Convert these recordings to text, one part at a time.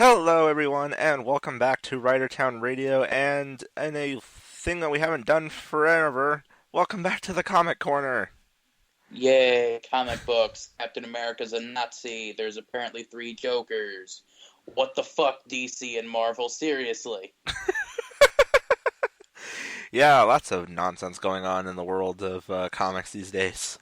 Hello, everyone, and welcome back to Writertown Radio. And in a thing that we haven't done forever, welcome back to the Comic Corner. Yay, comic books. Captain America's a Nazi. There's apparently 3 Jokers. What the fuck, DC and Marvel? Seriously. Yeah, lots of nonsense going on in the world of comics these days.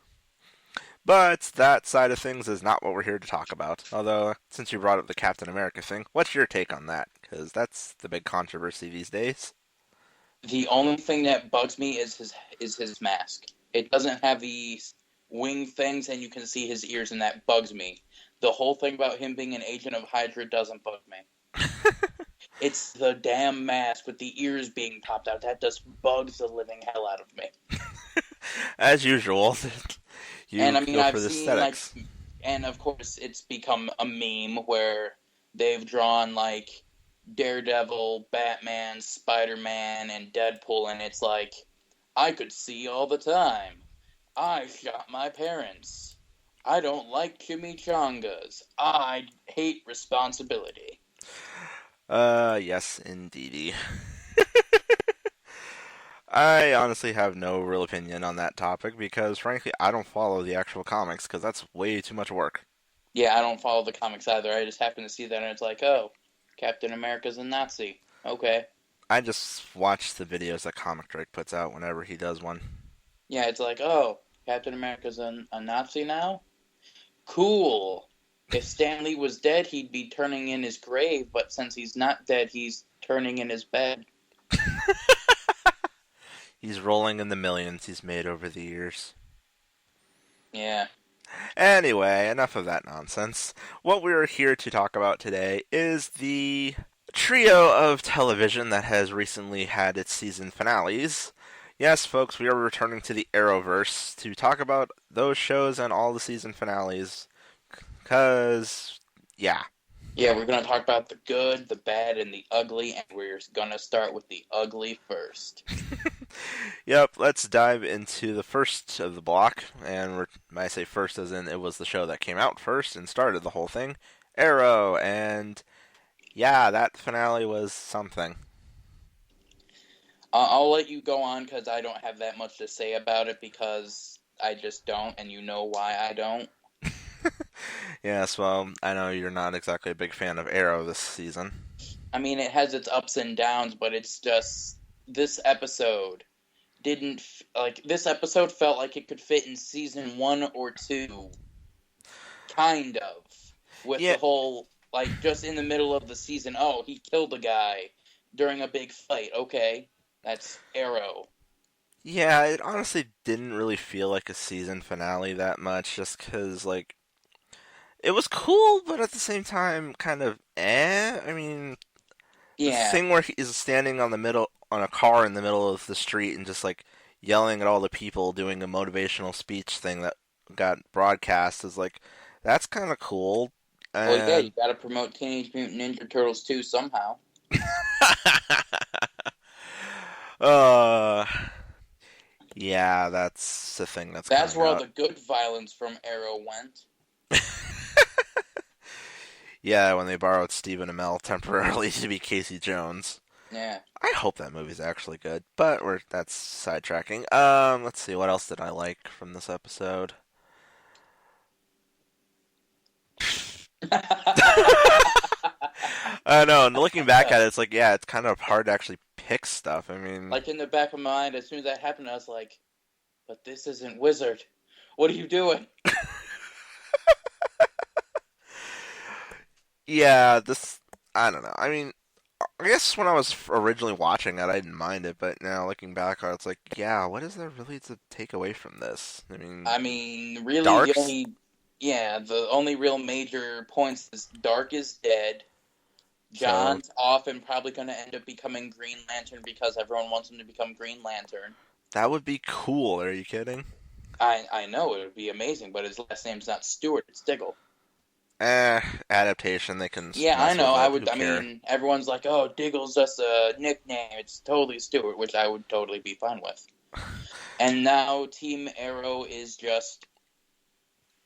But that side of things is not what we're here to talk about. Although, since you brought up the Captain America thing, what's your take on that? Because that's the big controversy these days. The only thing that bugs me is his mask. It doesn't have the wing things, and you can see his ears, and that bugs me. The whole thing about him being an agent of Hydra doesn't bug me. It's the damn mask with the ears being popped out. That just bugs the living hell out of me. As usual, you And I mean, go I've for the seen aesthetics. and of course, it's become a meme where they've drawn Daredevil, Batman, Spider-Man, and Deadpool, and it's like, I could see all the time. I shot my parents. I don't like chimichangas. I hate responsibility. Yes, indeedy. I honestly have no real opinion on that topic because, frankly, I don't follow the actual comics because that's way too much work. Yeah, I don't follow the comics either. I just happen to see that, and it's like, oh, Captain America's a Nazi. Okay. I just watch the videos that Comic Drake puts out whenever he does one. Yeah, it's like, oh, Captain America's a Nazi now? Cool. If Stanley was dead, he'd be turning in his grave, but since he's not dead, he's turning in his bed. He's rolling in the millions he's made over the years. Yeah. Anyway, enough of that nonsense. What we're here to talk about today is the trio of television that has recently had its season finales. Yes, folks, we are returning to the Arrowverse to talk about those shows and all the season finales. Because, yeah. Yeah, we're going to talk about the good, the bad, and the ugly, and we're going to start with the ugly first. Yep, let's dive into the first of the block. And I say first as in it was the show that came out first and started the whole thing. Arrow, and yeah, that finale was something. I'll let you go on because I don't have that much to say about it because I just don't, and you know why I don't. Yes, well, I know you're not exactly a big fan of Arrow this season. I mean, it has its ups and downs, but it's just this episode this episode felt like it could fit in season 1 or 2, kind of, with Yeah, the whole, just in the middle of the season, oh, he killed a guy during a big fight, okay, that's Arrow. yeah, it honestly didn't really feel like a season finale that much, just because, it was cool, but at the same time, kind of I mean, the Yeah, thing where he is standing on a car in the middle of the street and just yelling at all the people doing a motivational speech thing that got broadcast is that's kind of cool. well, yeah, you And gotta promote Teenage Mutant Ninja Turtles 2 somehow. uh yeah, that's the thing that's That's coming where all out. the good violence from Arrow went. Yeah, when they borrowed Stephen Amell temporarily to be Casey Jones. Yeah. I hope that movie's actually good, but that's sidetracking. Let's see, what else did I like from this episode? I know, and looking back at it, it's yeah, it's kind of hard to actually pick stuff. I mean, In the back of my mind, as soon as that happened, I was like, but this isn't Wizard. What are you doing? yeah, I don't know. I mean, I guess when I was originally watching it, I didn't mind it, but now looking back on it, it's yeah, what is there really to take away from this? I mean, really, Dark's the only real major points is Dark is dead. so John's off and probably going to end up becoming Green Lantern because everyone wants him to become Green Lantern. that would be cool. Are you kidding? I know it would be amazing, but his last name's not Stewart, it's Diggle. Eh, adaptation. They can Yeah, I mess know. with it. Who cares? mean, everyone's like, "Oh, Diggle's just a nickname. It's totally Stewart," which I would totally be fine with. And now Team Arrow is just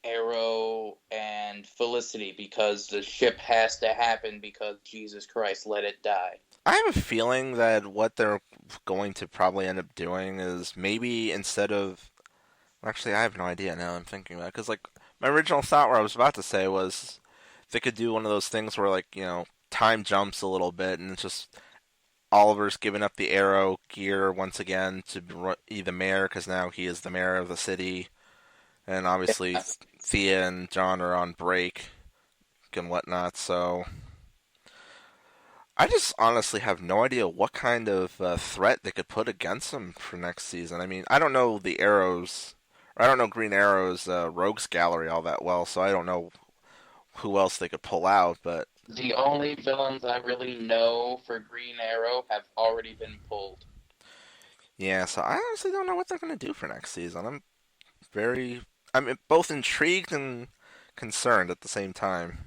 Arrow and Felicity because the ship has to happen because Jesus Christ let it die. I have a feeling that what they're going to probably end up doing is maybe instead of. Actually, I have no idea now. I'm thinking about it because, like, my original thought, where I was about to say was they could do one of those things where, like, time jumps a little bit, and it's just Oliver's giving up the Arrow gear once again to be the mayor because now he is the mayor of the city, and obviously Thea and John are on break and whatnot. So I just honestly have no idea what kind of threat they could put against him for next season. I mean, I don't know the Arrows, or I don't know Green Arrow's Rogues Gallery all that well, so I don't know who else they could pull out. But The only villains I really know for Green Arrow have already been pulled. yeah, so I honestly don't know what they're gonna do for next season. I'm both intrigued and concerned at the same time.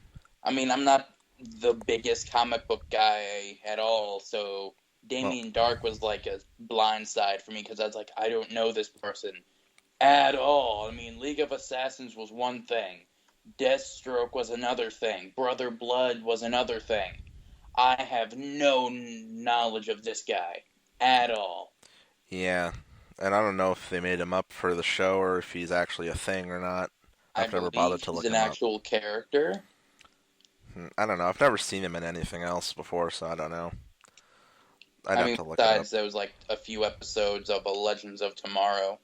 I mean, I'm not the biggest comic book guy at all, so Well, Damien Dark was like a blind side for me because I was like, I don't know this person at all. I mean, League of Assassins was one thing, Deathstroke was another thing, Brother Blood was another thing. I have no knowledge of this guy at all. yeah, and I don't know if they made him up for the show or if he's actually a thing or not. I I've never bothered believe to he's look an him up. actual character. I don't know. I've never seen him in anything else before, so I don't know. I'd I have mean, to look it up. besides, there was like a few episodes of Legends of Tomorrow,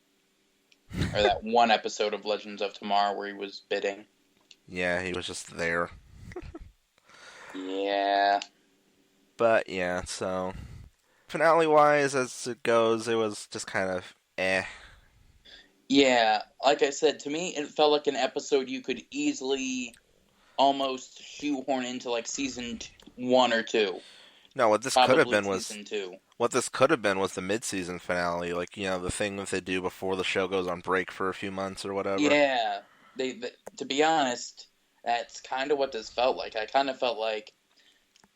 or that one episode of Legends of Tomorrow where he was bidding. Yeah, he was just there. Yeah. But yeah, so finale wise as it goes, it was just kind of eh. Yeah, like I said, to me, it felt like an episode you could easily almost shoehorn into like one or two. No, Probably season two. what this could have been was the mid-season finale, like the thing that they do before the show goes on break for a few months or whatever. Yeah, to be honest, that's kind of what this felt like. I kind of felt like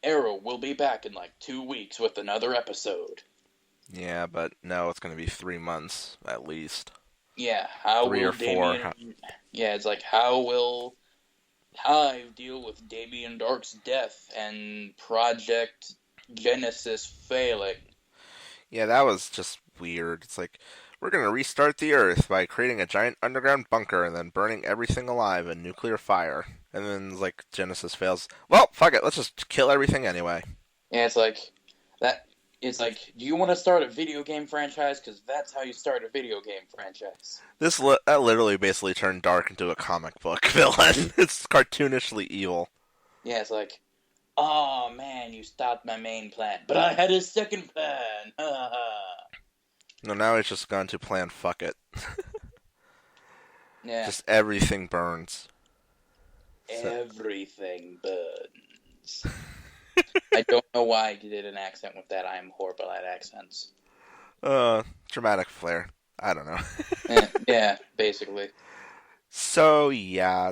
Arrow will be back in like 2 weeks with another episode. Yeah, but no, it's going to be 3 months at least. Yeah, how Three will or four. Damien? Yeah, it's like how will Hive deal with Damien Dark's death and Project Genesis failing? Yeah, that was just weird. It's like, we're going to restart the Earth by creating a giant underground bunker and then burning everything alive in nuclear fire. And then, like, Genesis fails. Well, fuck it, let's just kill everything anyway. Yeah, it's like that. It's like, do you want to start a video game franchise? Because that's how you start a video game franchise. That literally basically turned Dark into a comic book villain. It's cartoonishly evil. Yeah, it's like, oh man, you stopped my main plan, but I had a second plan. No, now it's just gone to plan fuck it. Yeah, Just everything burns. So, everything burns. I don't know why I did an accent with that. I am horrible at accents. dramatic flair. I don't know. Yeah, basically. So yeah,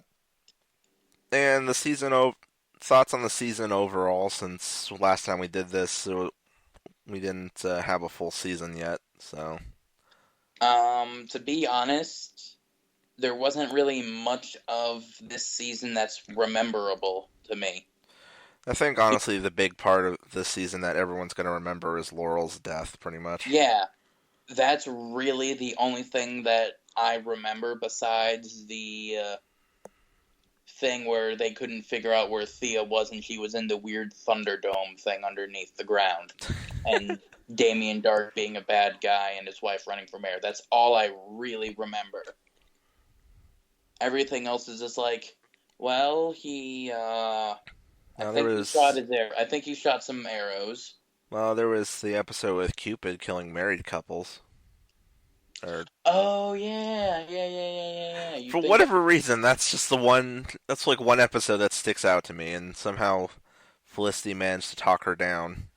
and the thoughts on the season overall. Since last time we did this, we didn't have a full season yet. So To be honest, there wasn't really much of this season that's rememberable to me. I think honestly, the big part of this season that everyone's going to remember is Laurel's death, pretty much. Yeah, that's really the only thing that I remember besides the thing where they couldn't figure out where Thea was and she was in the weird Thunderdome thing underneath the ground. And Damien Dark being a bad guy and his wife running for mayor. That's all I really remember. Everything else is just like, well, he I think he shot some arrows. Well, there was the episode with Cupid killing married couples. Oh yeah. For whatever reason, that's just the one. That's like one episode that sticks out to me, and somehow Felicity managed to talk her down.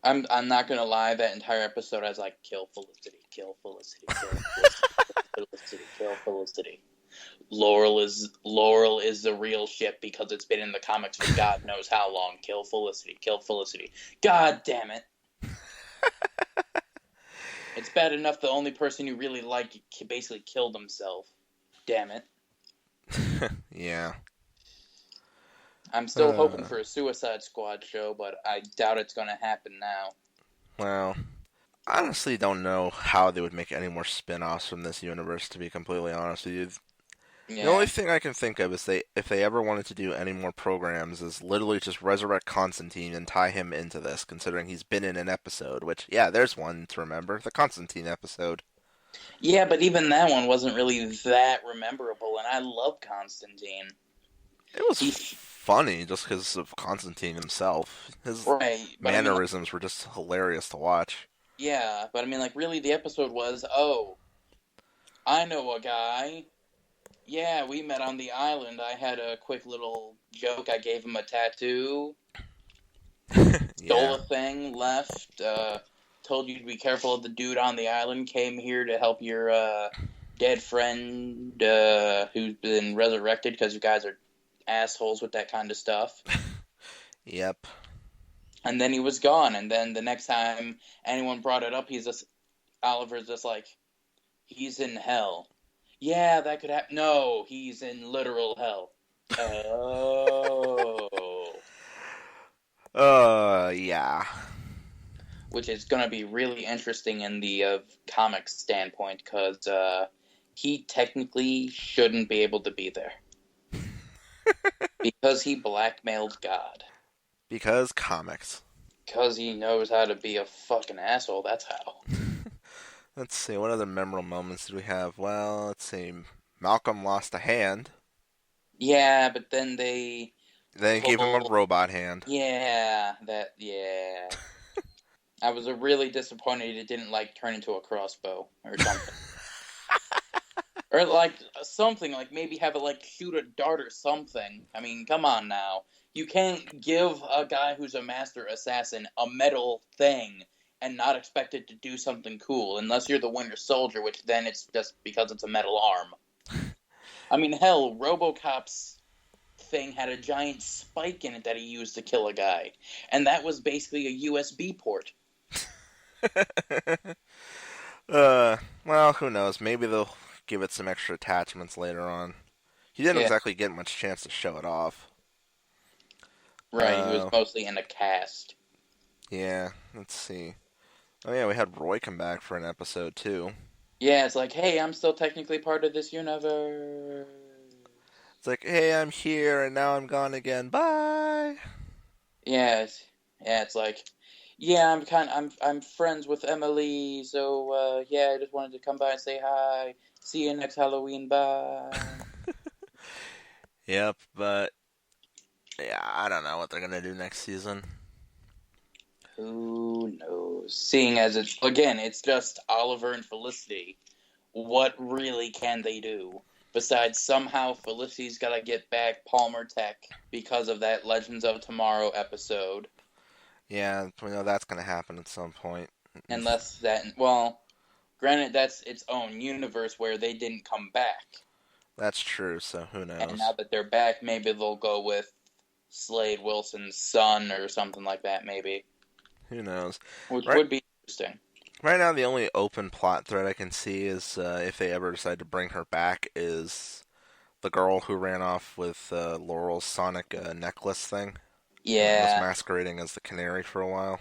I'm not gonna lie. That entire episode, I was like, kill Felicity, kill Felicity, kill Felicity, kill Felicity, kill Felicity. Laurel is the real shit because it's been in the comics for God knows how long. Kill Felicity, kill Felicity. God damn it. It's bad enough the only person you really like basically killed himself. Damn it. Yeah. I'm still hoping Uh, for a Suicide Squad show, but I doubt it's going to happen now. well, I honestly don't know how they would make any more spin-offs from this universe, to be completely honest with you. The only Yeah. thing I can think of is if they ever wanted to do any more programs is literally just resurrect Constantine and tie him into this, considering he's been in an episode, which, yeah, there's one to remember, the Constantine episode. Yeah, but even that one wasn't really that memorable, and I love Constantine. It was He, funny just because of Constantine himself. His right, but I mean, like, mannerisms were just hilarious to watch. yeah, but I mean, like, really, the episode was, oh, I know a guy. Yeah, we met on the island. I had a quick little joke. I gave him a tattoo, stole Yeah. a thing, left, told you to be careful of the dude on the island, came here to help your dead friend who's been resurrected because you guys are assholes with that kind of stuff. Yep. And then he was gone. And then the next time anyone brought it up, Oliver's just like, he's in hell. Yeah, that could happen. No, he's in literal hell. Oh. Yeah. Which is going to be really interesting in the comic standpoint because he technically shouldn't be able to be there because he blackmailed God. Because comics. Because he knows how to be a fucking asshole. That's how. Let's see, what other memorable moments did we have? Well, let's see. Malcolm lost a hand. Yeah, but then they Then he gave him a pull. robot hand. Yeah, that. Yeah. I was really disappointed it didn't like turn into a crossbow or something. Or like something, like maybe have it like shoot a dart or something. I mean, come on now. You can't give a guy who's a master assassin a metal thing and not expect it to do something cool, unless you're the Winter Soldier, which then it's just because it's a metal arm. I mean, hell, RoboCop's thing had a giant spike in it that he used to kill a guy, and that was basically a USB port. Well, who knows? Maybe they'll give it some extra attachments later on. He didn't Yeah, exactly get much chance to show it off. right. He was Uh, mostly in a cast. yeah, let's see. Oh yeah, we had Roy come back for an episode too. Yeah, it's like, hey, I'm still technically part of this universe. It's like, hey, I'm here and now I'm gone again. Bye. Yeah, it's like, yeah, I'm friends with Emily, so yeah, I just wanted to come by and say hi. See you next Halloween. Bye. Yep, but yeah, I don't know what they're gonna do next season. Who knows? Seeing as it's just Oliver and Felicity. What really can they do? Besides, somehow Felicity's got to get back Palmer Tech because of that Legends of Tomorrow episode. Yeah, we know that's gonna happen at some point. Unless that, well, granted, that's its own universe where they didn't come back. That's true, so who And now knows? that they're back, maybe they'll go with Slade Wilson's son or something like that, maybe. Who knows? Which Right would be interesting. right now the only open plot thread I can see is if they ever decide to bring her back is the girl who ran off with Laurel's sonic necklace thing and was Yeah, masquerading as the canary for a while.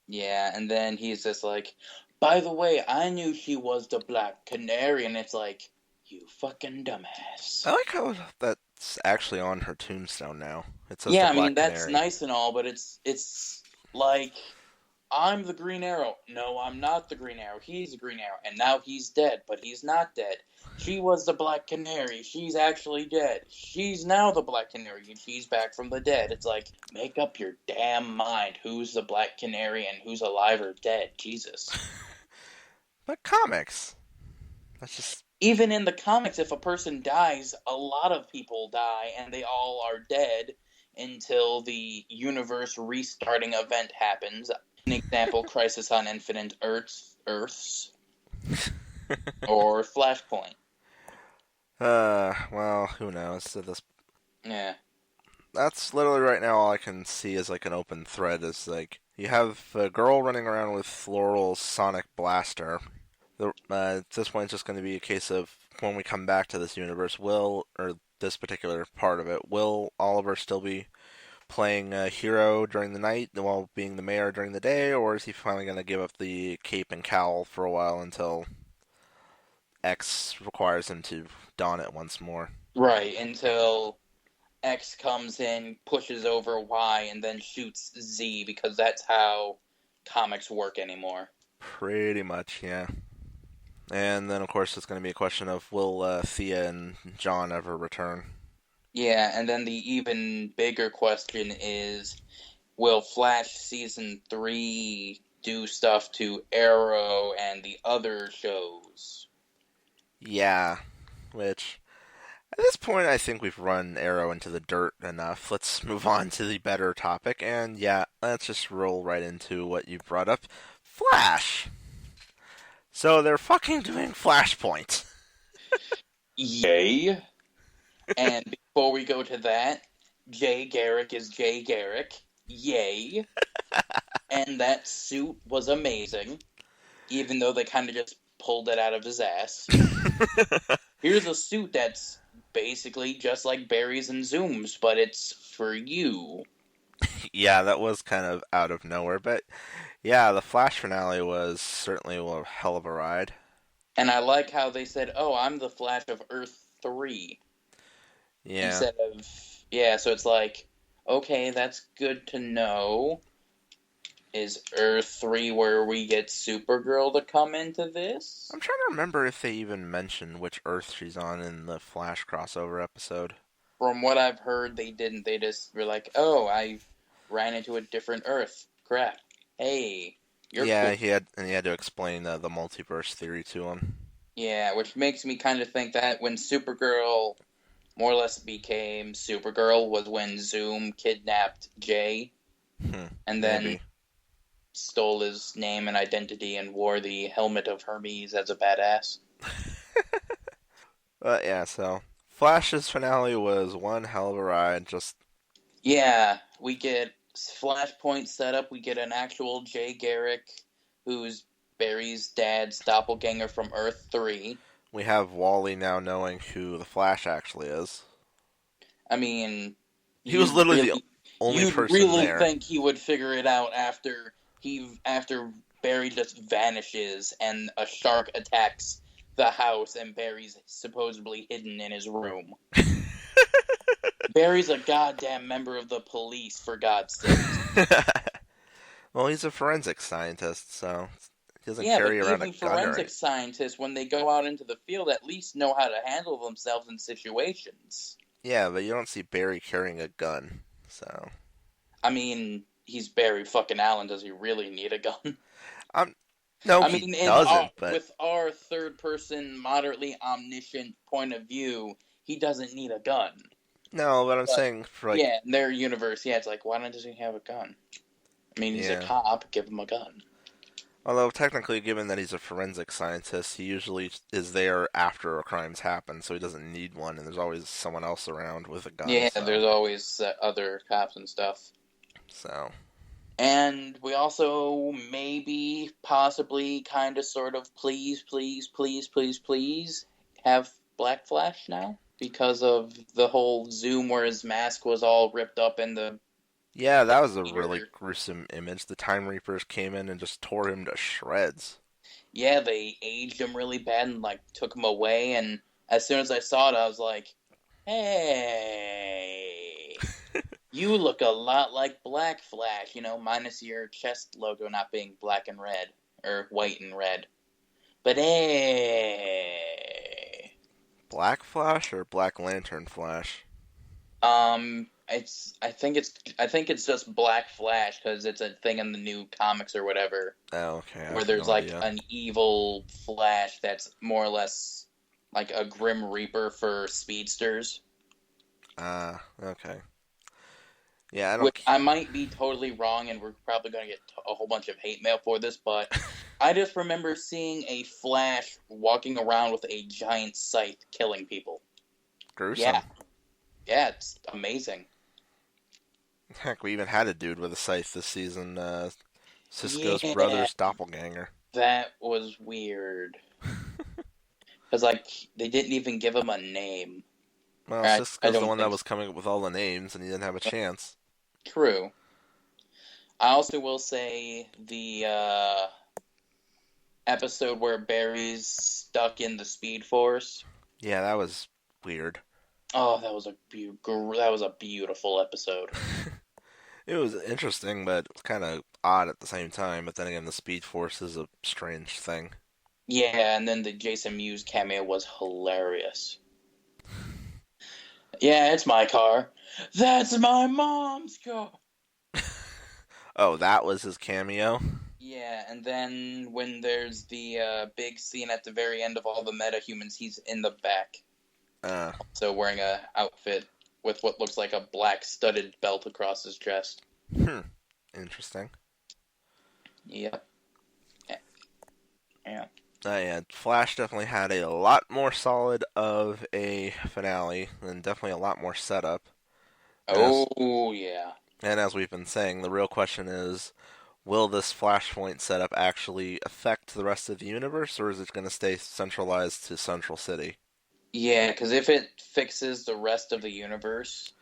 yeah, and then he's just like, by the way, I knew she was the Black Canary, and it's like, you fucking dumbass. I like how that's actually on her tombstone now. It says the Yeah, I mean, Black that's Canary. nice and all, but it's like, I'm the Green Arrow. No, I'm not the Green Arrow. He's the Green Arrow. And now he's dead, but he's not dead. She was the Black Canary. She's actually dead. She's now the Black Canary, and she's back from the dead. It's like, make up your damn mind who's the Black Canary and who's alive or dead. Jesus. But comics. That's just Even in the comics, if a person dies, a lot of people die, and they all are dead until the universe restarting event happens. An example, Crisis on Infinite Earths, or Flashpoint. well, who knows? So this Yeah. that's literally right now all I can see is like an open thread is like you have a girl running around with Laurel's sonic blaster. At this point, it's just going to be a case of when we come back to this universe, will or this particular part of it. Will Oliver still be playing a hero during the night while being the mayor during the day, or is he finally going to give up the cape and cowl for a while until X requires him to don it once more? Right, until X comes in, pushes over Y, and then shoots Z, because that's how comics work anymore. Pretty much, yeah. And then, of course, it's going to be a question of will Thea and John ever return? Yeah, and then the even bigger question is, will Flash Season 3 do stuff to Arrow and the other shows? Yeah, which at this point I think we've run Arrow into the dirt enough. Let's move on to the better topic, and yeah, let's just roll right into what you brought up. Flash! So they're fucking doing Flashpoint. Yay! And before we go to that, Jay Garrick is Jay Garrick. Yay! And that suit was amazing, even though they kind of just pulled it out of his ass. Here's a suit that's basically just like Barry's and Zoom's, but it's for you. Yeah, that was kind of out of nowhere, but yeah, the Flash finale was certainly a hell of a ride. And I like how they said, "Oh, I'm the Flash of Earth 3," Yeah. instead of, yeah, so it's like, okay, that's good to know. Is Earth 3 where we get Supergirl to come into this? I'm trying to remember if they even mentioned which Earth she's on in the Flash crossover episode. From what I've heard, they didn't. They just were like, "Oh, I ran into a different Earth. Crap. Hey, you're Yeah, cool." he had to explain the multiverse theory to him. Yeah, which makes me kind of think that when Supergirl more or less became Supergirl was when Zoom kidnapped Jay and then Maybe. stole his name and identity and wore the helmet of Hermes as a badass. But yeah, so Flash's finale was one hell of a ride. Just Yeah, we get Flashpoint set up. We get an actual Jay Garrick, who's Barry's dad's doppelganger from Earth 3. we have Wally now knowing who the Flash actually is. I mean, He was you'd literally the really, only you'd person really there. think he would figure it out after Barry just vanishes and a shark attacks the house and Barry's supposedly hidden in his room. Barry's a goddamn member of the police, for God's sake. Well, he's a forensic scientist, so he doesn't Yeah, but carry around a even gun or forensic anything. scientists, when they go out into the field, at least know how to handle themselves in situations. Yeah, but you don't see Barry carrying a gun, so I mean, he's Barry fucking Allen. Does he really need a gun? um, no, I he mean, doesn't. But with our third-person, moderately omniscient point of view, he doesn't need a gun. no, but I'm But saying for like, yeah, in their universe, yeah, it's like, why does he have a gun? I mean, he's a yeah. cop. Give him a gun. Although technically, given that he's a forensic scientist, he usually is there after a crime's happened, so he doesn't need one, and there's always someone else around with a gun. Yeah, So, there's always other cops and stuff. so And we also maybe, possibly, kind of, sort of, please have Black Flash now because of the whole Zoom where his mask was all ripped up in the yeah, that was a really theater. gruesome image. The Time Reapers came in and just tore him to shreds. Yeah, they aged him really bad and like took him away. And as soon as I saw it, I was like, "Hey, you look a lot like Black Flash, minus your chest logo not being black and red or white and red. But hey, Black Flash or Black Lantern Flash? I think it's just Black Flash because it's a thing in the new comics or whatever, Oh, okay, I where have there's no like idea. an evil Flash that's more or less like a Grim Reaper for speedsters. Ah, okay. Yeah, I don't. Which I might be totally wrong, and we're probably going to get a whole bunch of hate mail for this, but I just remember seeing a Flash walking around with a giant scythe killing people. Gruesome. Yeah, yeah, it's amazing. Heck, we even had a dude with a scythe this season. Cisco's Yeah, brother's doppelganger. that was weird. Because, like, they didn't even give him a name. Well, I Cisco's the don't one that think was so. coming up with all the names, and he didn't have a chance. True. I also will say the episode where Barry's stuck in the Speed Force. Yeah, that was weird. Oh, that was a beautiful episode. It was interesting, but kind of odd at the same time. But then again, the Speed Force is a strange thing. Yeah, and then the Jason Mewes cameo was hilarious. Yeah, it's my car. That's my mom's car. Oh, that was his cameo? Yeah, and then when there's the big scene at the very end of all the metahumans, he's in the back, Uh, so wearing a outfit with what looks like a black studded belt across his chest. hmm. Interesting. Yep. Yeah. Yeah, Flash definitely had a lot more solid of a finale, and definitely a lot more setup. And Oh, yeah. as we've been saying, the real question is, will this Flashpoint setup actually affect the rest of the universe, or is it going to stay centralized to Central City? Yeah, because if it fixes the rest of the universe,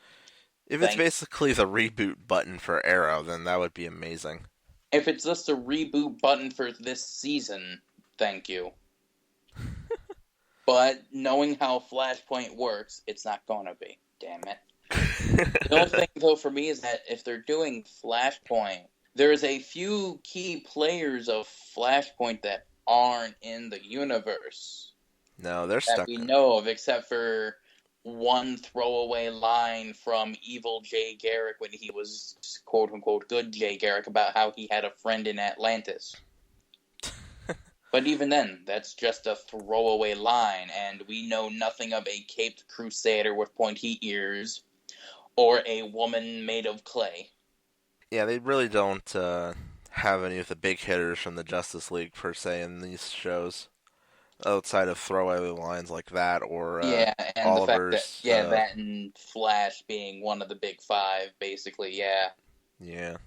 If it's thank. basically the reboot button for Arrow, then that would be amazing. If it's just a reboot button for this season, thank you. But knowing how Flashpoint works, it's not gonna be. Damn it. The only thing, though, for me is that if they're doing Flashpoint, there's a few key players of Flashpoint that aren't in the universe No, they're that stuck we in. know of, except for one throwaway line from evil Jay Garrick when he was quote unquote good Jay Garrick about how he had a friend in Atlantis. But even then, that's just a throwaway line, and we know nothing of a caped crusader with pointy ears or a woman made of clay. Yeah, they really don't have any of the big hitters from the Justice League per se in these shows, outside of throwaway lines like that or Yeah, and the fact that, Oliver's. yeah, that and Flash being one of the big five, basically, yeah. Yeah,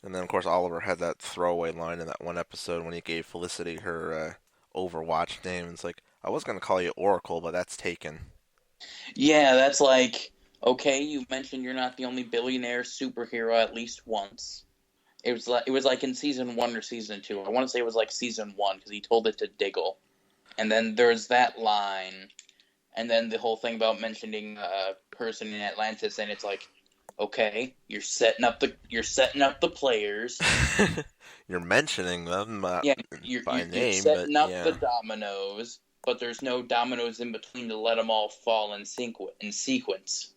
and then of course Oliver had that throwaway line in that one episode when he gave Felicity her Overwatch name. It's like, I was gonna call you Oracle, but that's taken. Yeah, that's like, okay, you mentioned you're not the only billionaire superhero at least once. It was like in season 1 or season 2. I want to say it was like season 1 because he told it to Diggle. And then there's that line, and then the whole thing about mentioning a person in Atlantis, and it's like, okay, you're setting up the players. You're mentioning them not Yeah, you're by you're, you're name, but setting up the yeah. dominoes, but there's no dominoes in between to let them all fall in sequence.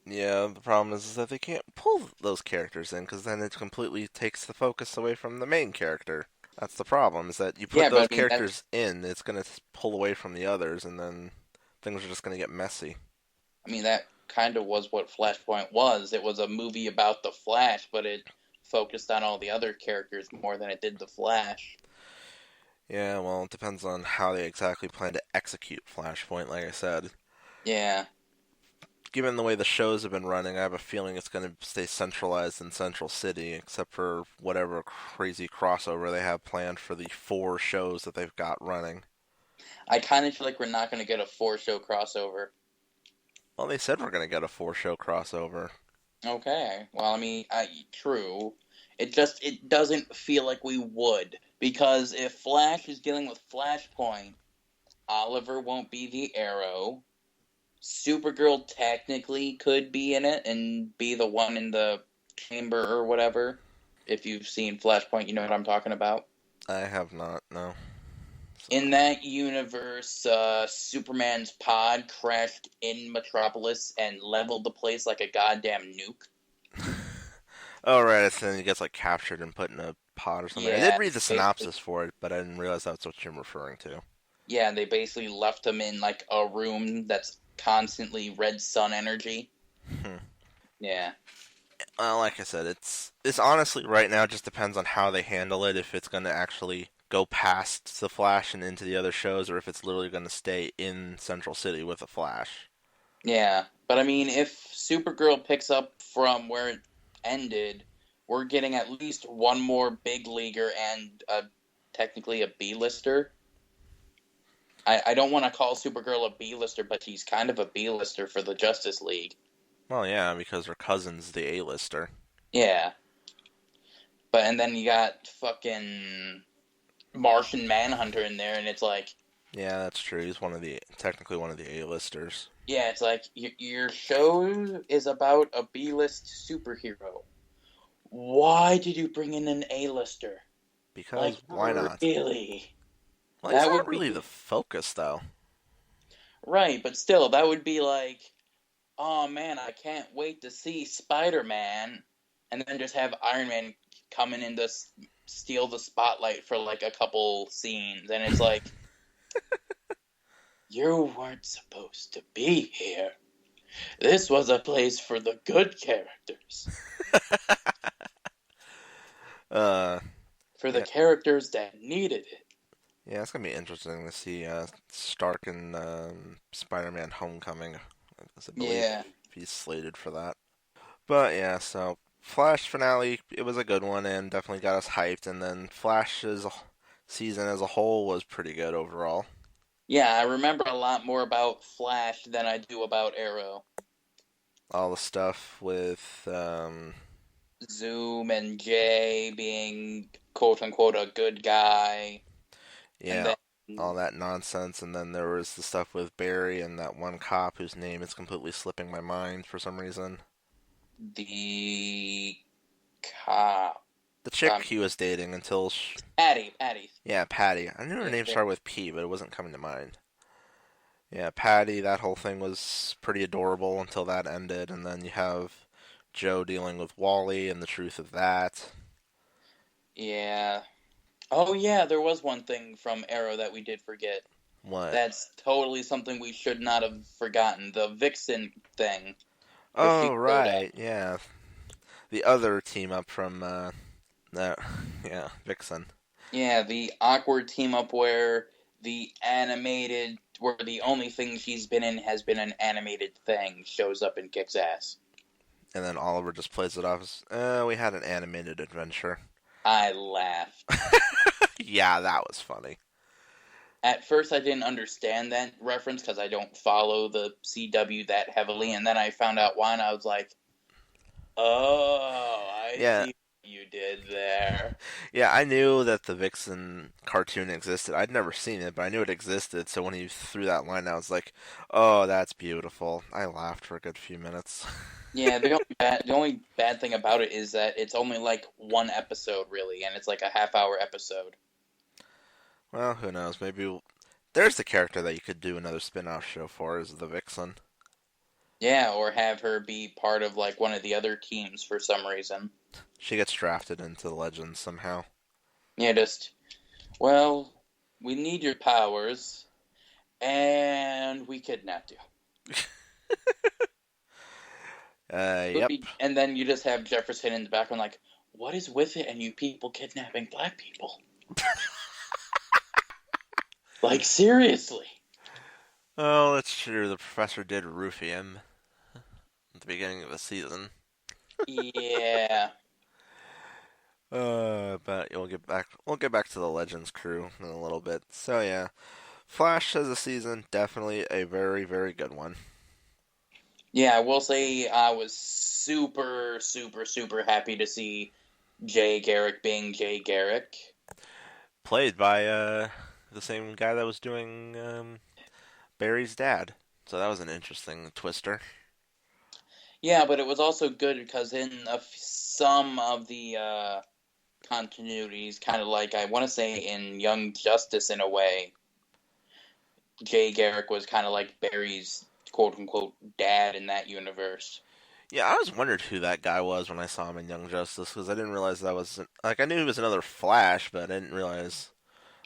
Yeah, the problem is that they can't pull those characters in because then it completely takes the focus away from the main character. That's the problem, is that you put Yeah, those but I mean that characters in, it's going to pull away from the others, and then things are just going to get messy. I mean that kind of was what Flashpoint was. It was a movie about the Flash, but it focused on all the other characters more than it did the Flash. Yeah, well, it depends on how they exactly plan to execute Flashpoint, like I said. Yeah. Given the way the shows have been running, I have a feeling it's going to stay centralized in Central City, except for whatever crazy crossover they have planned for the 4 shows that they've got running. I kind of feel like we're not going to get a 4-show crossover. Well, they said we're going to get a 4-show crossover. Okay. Well, I mean, true. It doesn't feel like we would, because if Flash is dealing with Flashpoint, Oliver won't be the Arrow. Supergirl technically could be in it and be the one in the chamber or whatever. If you've seen Flashpoint, you know what I'm talking about. I have not, no. So. In that universe, Superman's pod crashed in Metropolis and leveled the place like a goddamn nuke. Oh, right, and then he gets, like, captured and put in a pod or something. I Yeah, did read the basically, synopsis for it, but I didn't realize that's what you're referring to. yeah, they basically left him in like a room that's constantly red sun energy. Hmm. Yeah. Well, like I said, it's honestly right now just depends on how they handle it. If it's going to actually go past the Flash and into the other shows, or if it's literally going to stay in Central City with the Flash. Yeah, but I mean, if Supergirl picks up from where it ended, we're getting at least one more big leaguer and technically a B-lister. I don't want to call Supergirl a B-lister, but she's kind of a B-lister for the Justice League. Well, yeah, because her cousin's the A-lister. Yeah, but and then you got fucking Martian Manhunter in there, and it's like, Yeah, that's true. He's technically one of the A-listers. yeah, it's like your show is about a B-list superhero. Why did you bring in an A-lister? Like, Because why not? really? Well, he's That not would really the be focus, though. right, but still, that would be like, oh man, I can't wait to see Spider-Man, and then just have Iron Man coming in to steal the spotlight for like a couple scenes, and it's like, you weren't supposed to be here. This was a place for the good characters, uh, for the yeah, characters that needed it. yeah, it's gonna be interesting to see Stark and Spider-Man: Homecoming, as I believe Yeah, he's slated for that. But yeah, so Flash finale, it was a good one and definitely got us hyped. And then Flash's season as a whole was pretty good overall. yeah, I remember a lot more about Flash than I do about Arrow. All the stuff with Zoom and Jay being quote unquote a good guy, and yeah, then all that nonsense. And then there was the stuff with Barry and that one cop whose name is completely slipping my mind for some reason. the cop, The chick he was dating until Patty. yeah, Patty. I knew her Yeah, name started with P, but it wasn't coming to mind. Yeah, Patty, that whole thing was pretty adorable until that ended, and then you have Joe dealing with Wally and the truth of that. yeah. Oh yeah, there was one thing from Arrow that we did forget. What? That's totally something we should not have forgotten. The Vixen thing, where Oh, she showed up. right, yeah. The other team up from, that, yeah, Vixen. Yeah, the awkward team up where where the only thing she's been in has been an animated thing, shows up and kicks ass. And then Oliver just plays it off as, we had an animated adventure. I laughed. Yeah, that was funny. At first, I didn't understand that reference because I don't follow the CW that heavily, and then I found out why, and I was like, "Oh, I Yeah, see what you did there." yeah, I knew that the Vixen cartoon existed. I'd never seen it, but I knew it existed, so when he threw that line, I was like, oh, that's beautiful. I laughed for a good few minutes. Yeah, the only bad thing about it is that it's only like one episode, really, and it's like a half-hour episode. Well, who knows? There's the character that you could do another spin-off show for, is the Vixen. Yeah, or have her be part of like one of the other teams for some reason. She gets drafted into the Legends somehow. Yeah, just well, we need your powers, and we kidnapped you. Yep. And then you just have Jefferson in the background, like, what is with it and you people kidnapping black people? Like, seriously. Oh, it's true. The professor did roofie him at the beginning of the season. Yeah. But we'll get back to the Legends crew in a little bit. So yeah, Flash as a season, definitely a very, very good one. Yeah, I will say I was super, super, super happy to see Jay Garrick being Jay Garrick. Played by the same guy that was doing Barry's dad. So that was an interesting twister. Yeah, but it was also good because in some of the continuities, kind of like I want to say in Young Justice in a way, Jay Garrick was kind of like Barry's quote unquote dad in that universe. Yeah, I was wondering who that guy was when I saw him in Young Justice because I didn't realize that was like I knew he was another Flash, but I didn't realize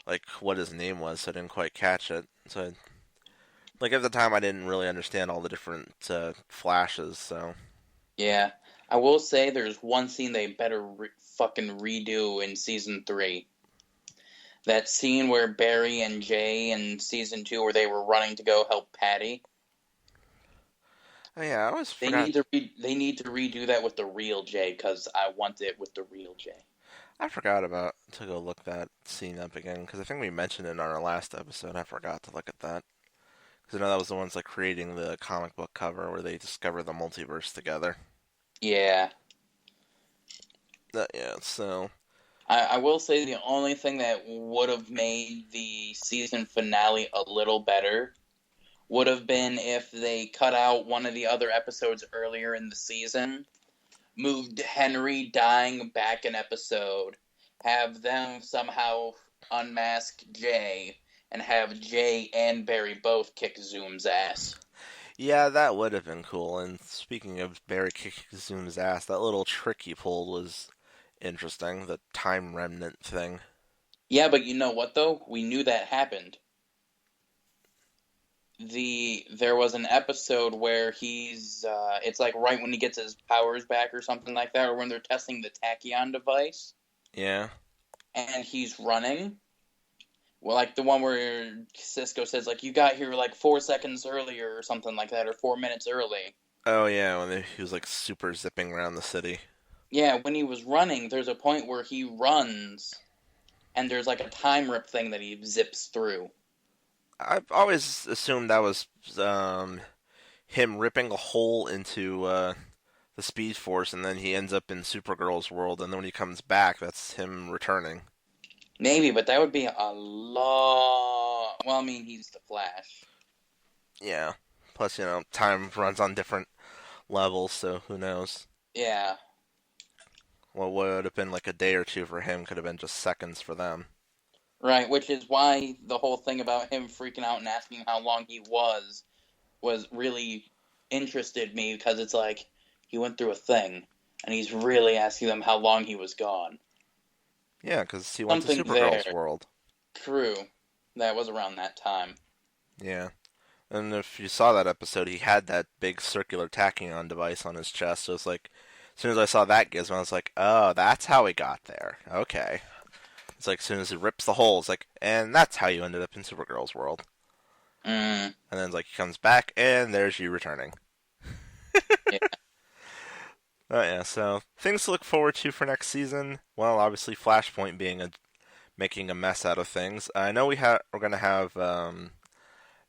like what his name was, so I didn't quite catch it. Like at the time, I didn't really understand all the different Flashes. So Yeah, I will say there's one scene they better fucking redo in season 3. That scene where Barry and Jay in season 2 where they were running to go help Patty. oh, yeah, I always They forgot. need to they need to redo that with the real Jay because I want it with the real Jay. I forgot about to go look that scene up again because I think we mentioned it in our last episode. I forgot to look at that because I know that was the ones like creating the comic book cover where they discover the multiverse together. Yeah. Yeah, so I will say the only thing that would have made the season finale a little better would have been if they cut out one of the other episodes earlier in the season, moved Henry dying back an episode, have them somehow unmask Jay, and have Jay and Barry both kick Zoom's ass. yeah, that would have been cool. And speaking of Barry kicking Zoom's ass, that little trick he pulled was interesting. The time remnant thing. Yeah, but you know what though? We knew that happened. There was an episode where he's it's like right when he gets his powers back or something like that, or when they're testing the tachyon device Yeah. and he's running. Well, like the one where Cisco says like you got here like 4 seconds earlier or something like that, or 4 minutes early. Oh yeah, when he was like super zipping around the city. Yeah, when he was running, there's a point where he runs and there's like a time rip thing that he zips through. I've always assumed that was him ripping a hole into the Speed Force, and then he ends up in Supergirl's world, and then when he comes back, that's him returning. Maybe, but that would be a lot. Well, I mean, he's the Flash. Yeah. Plus, time runs on different levels, so who knows? Yeah, What would have been like a day or two for him could have been just seconds for them. right. Which is why the whole thing about him freaking out and asking how long he was really interested me because it's like he went through a thing and he's really asking them how long he was gone. Yeah, because he went to Something Supergirl's there. world. True. That was around that time. Yeah. And if you saw that episode, he had that big circular tachyon device on his chest. So it's like, as soon as I saw that gizmo, I was like, oh, that's how he got there. Okay. It's like, as soon as he rips the hole, it's like, and that's how you ended up in Supergirl's world. Mm, And then it's like, he comes back, and there's you returning. yeah. Oh, yeah, so things to look forward to for next season. Well, obviously, Flashpoint making a mess out of things. I know we're going to have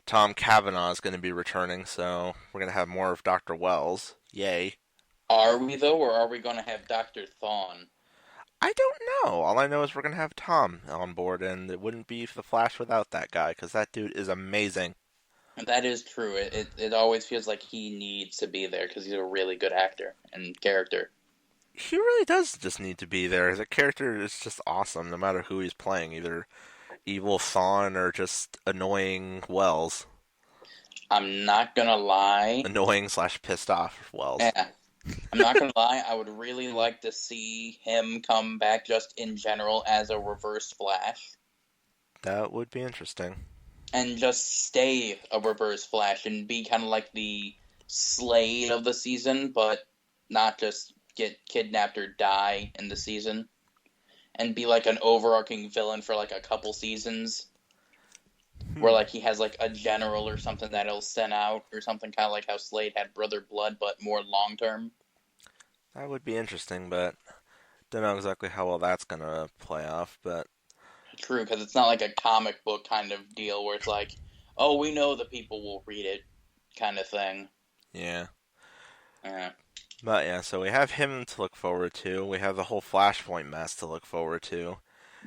Tom Cavanaugh is going to be returning, so we're going to have more of Dr. Wells. Yay. Are we, though, or are we going to have Dr. Thawne? I don't know. All I know is we're going to have Tom on board, and it wouldn't be The Flash without that guy, because that dude is amazing. That is true. It always feels like he needs to be there because he's a really good actor and character. He really does just need to be there. The character is just awesome, no matter who he's playing, either evil Thawne or just annoying Wells. I'm not going to lie. Annoying slash pissed off Wells. Yeah. I'm not going to lie. I would really like to see him come back just in general as a reverse Flash. That would be interesting. And just stay a reverse Flash and be kind of like the Slade of the season, but not just get kidnapped or die in the season. And be like an overarching villain for like a couple seasons. Where like he has like a general or something that he'll send out or something, kind of like how Slade had Brother Blood, but more long term. That would be interesting, but don't know exactly how well that's gonna play off. But True, because it's not like a comic book kind of deal where it's like, oh, we know the people will read it, kind of thing. yeah. Yeah. But yeah, so we have him to look forward to. We have the whole Flashpoint mess to look forward to.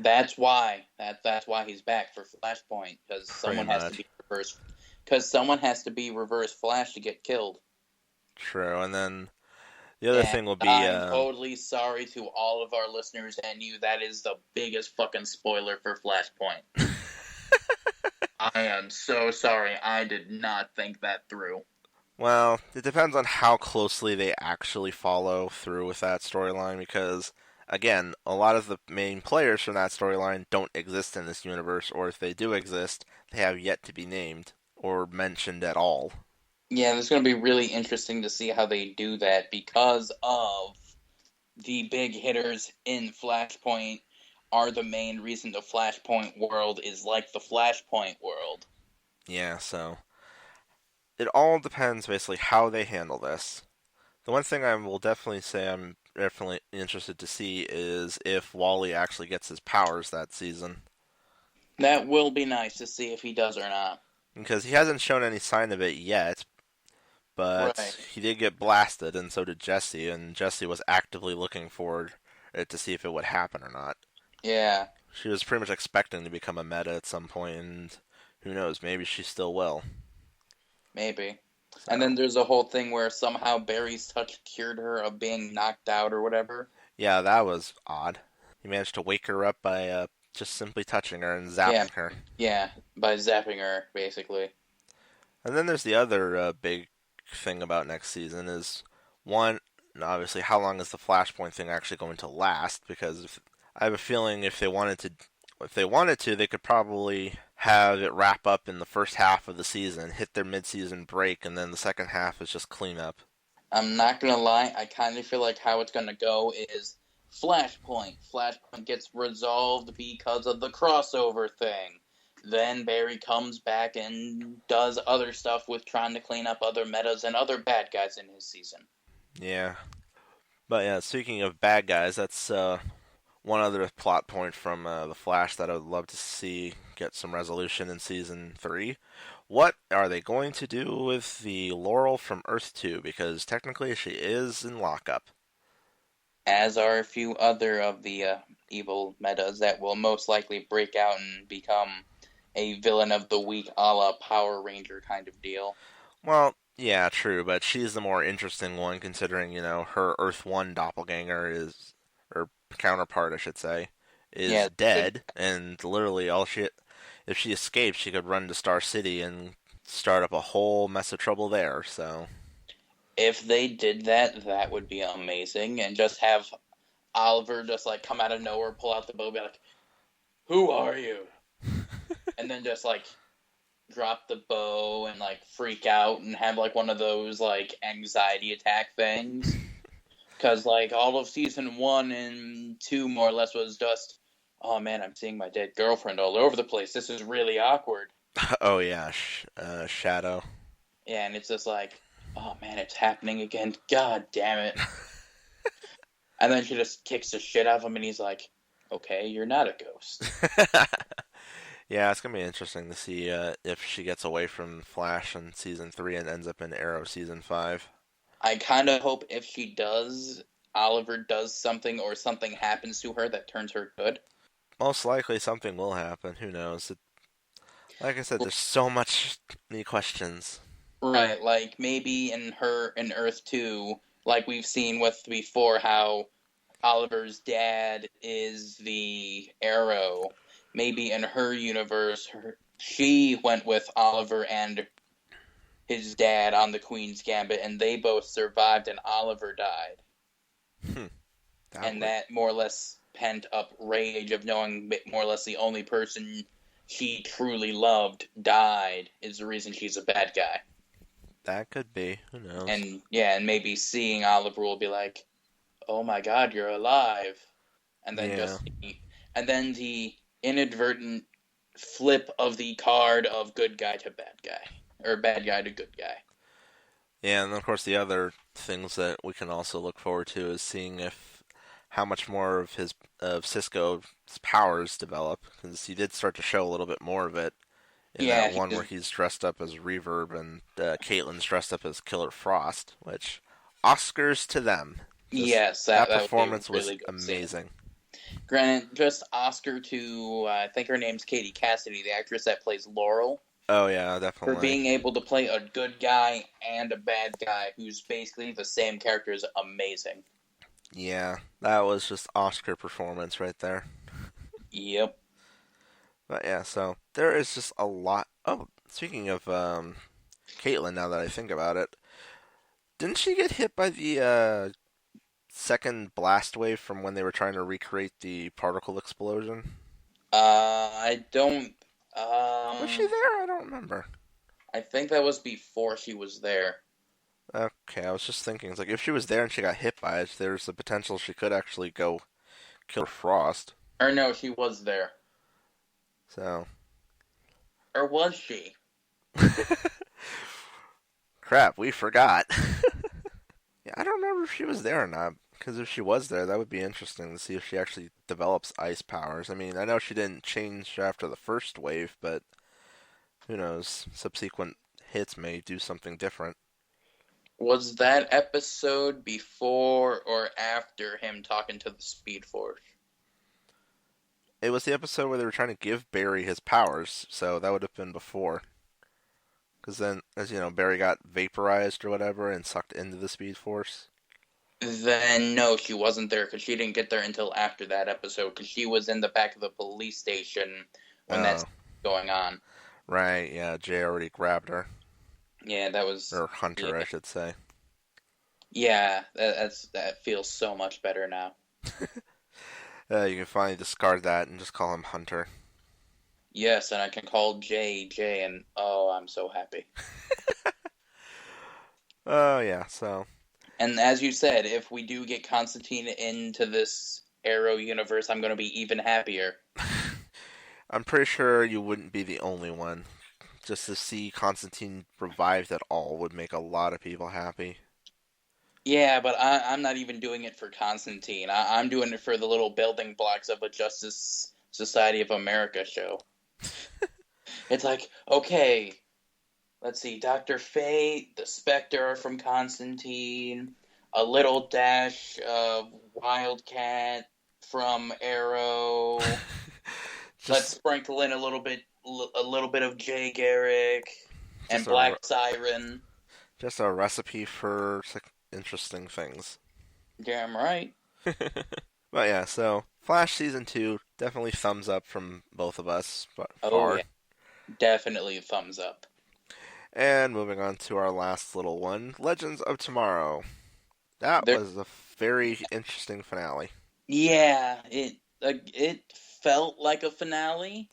That's why that's why he's back for Flashpoint because Pretty someone has to much. be reverse. Because someone has to be reverse Flash to get killed. True. And then the other And thing will be I'm totally sorry to all of our listeners and you. That is the biggest fucking spoiler for Flashpoint. I am so sorry. I did not think that through. well, it depends on how closely they actually follow through with that storyline because again, a lot of the main players from that storyline don't exist in this universe, or if they do exist, they have yet to be named or mentioned at all. Yeah, it's going to be really interesting to see how they do that because of the big hitters in Flashpoint are the main reason the Flashpoint world is like the Flashpoint world. Yeah, so it all depends basically how they handle this. The one thing I will definitely say I'm definitely interested to see is if Wally actually gets his powers that season. That will be nice to see if he does or not. Because he hasn't shown any sign of it yet, Right. but he did get blasted, and so did Jesse, and Jesse was actively looking for it to see if it would happen or not. Yeah, She was pretty much expecting to become a meta at some point, and who knows, maybe she still will. maybe. And So, then there's a whole thing where somehow Barry's touch cured her of being knocked out or whatever. yeah, that was odd. He managed to wake her up by just simply touching her and Yeah, zapping her. yeah, by zapping her, basically. And then there's the other big thing about next season is one, obviously, how long is the Flashpoint thing actually going to last? Because I have a feeling if they wanted to, they could probably have it wrap up in the first half of the season, hit their mid-season break, and then the second half is just cleanup. I'm not gonna lie, I kind of feel like how it's gonna go is Flashpoint. Flashpoint gets resolved because of the crossover thing. Then Barry comes back and does other stuff with trying to clean up other metas and other bad guys in his season. Yeah, but yeah, speaking of bad guys, that's one other plot point from the Flash that I would love to see get some resolution in season 3. What are they going to do with the Laurel from Earth 2? Because technically she is in lockup. As are a few other of the evil metas that will most likely break out and become a villain of the week a la Power Ranger kind of deal. Well, yeah, true, but she's the more interesting one considering, her Earth 1 doppelganger is, or counterpart, I should say, is Yeah, dead, and literally if she escapes, she could run to Star City and start up a whole mess of trouble there, so. if they did that, that would be amazing. And just have Oliver just like come out of nowhere, pull out the bow, be like, "Who are you?" And then just like drop the bow and like freak out and have like one of those like anxiety attack things. Because like all of season 1 and 2 more or less was just, oh man, I'm seeing my dead girlfriend all over the place. This is really awkward. Oh yeah, Shadow. Yeah, and it's just like, oh man, it's happening again. God damn it. And then she just kicks the shit out of him, and he's like, okay, you're not a ghost. Yeah, it's gonna be interesting to see if she gets away from Flash in season 3 and ends up in Arrow season 5. I kind of hope if she does, Oliver does something or something happens to her that turns her good. Most likely something will happen. Who knows? Like I said, there's so much many questions. Right, like maybe in Earth 2, like we've seen with before how Oliver's dad is the Arrow. Maybe in her universe, she went with Oliver and his dad on the Queen's Gambit, and they both survived, and Oliver died. Hmm. And that more or less pent up rage of knowing more or less the only person she truly loved died is the reason she's a bad guy. That could be. Who knows? And yeah, and maybe seeing Oliver will be like, "Oh my God, you're alive," and then Yeah. and then the inadvertent flip of the card of good guy to bad guy, or bad guy to good guy. Yeah, and of course the other things that we can also look forward to is seeing if how much more of Cisco's powers develop, because he did start to show a little bit more of it in Yeah, that one where he's dressed up as Reverb and Caitlin's dressed up as Killer Frost, which Oscars to them. Just yes, that that would be a performance was really good scene. amazing. Granted, just Oscar to I think her name's Katie Cassidy, the actress that plays Laurel, Oh yeah, for definitely. being able to play a good guy and a bad guy who's basically the same character is amazing. Yeah, that was just Oscar performance right there. Yep. But yeah, so there is just a lot. Oh, speaking of Caitlyn, now that I think about it, didn't she get hit by the second blast wave from when they were trying to recreate the particle explosion? I don't. Was she there? I don't remember. I think that was before she was there. Okay, I was just thinking, it's like if she was there and she got hit by it, there's the potential she could actually go kill Frost. Or no, she was there. So, Or was she? crap, we forgot. Yeah, I don't remember if she was there or not. Because if she was there, that would be interesting to see if she actually develops ice powers. I mean, I know she didn't change after the first wave, but who knows? Subsequent hits may do something different. Was that episode before or after him talking to the Speed Force? It was the episode where they were trying to give Barry his powers, so that would have been before. Because then, as you know, Barry got vaporized or whatever and sucked into the Speed Force. Then no, she wasn't there because she didn't get there until after that episode because she was in the back of the police station when that's Oh, going on. right, yeah, Jay already grabbed her. Yeah, that was Or Hunter, yeah, I should say. yeah. That feels so much better now. You can finally discard that and just call him Hunter. Yes, and I can call Jay, and oh, I'm so happy. Oh, yeah, so. And as you said, if we do get Constantine into this Arrow universe, I'm going to be even happier. I'm pretty sure you wouldn't be the only one. Just to see Constantine revived at all would make a lot of people happy. Yeah, but I'm not even doing it for Constantine. I'm doing it for the little building blocks of a Justice Society of America show. It's like, okay, let's see, Dr. Fate, the Spectre from Constantine, a little dash of Wildcat from Arrow. Let's just, sprinkle in a little bit of Jay Garrick and just Black a, Siren. just a recipe for interesting things. Damn right. But yeah, so Flash season 2 definitely thumbs up from both of us, but Oh far. yeah, definitely a thumbs up. And moving on to our last little one, Legends of Tomorrow. That There, was a very interesting finale. yeah, it felt like a finale,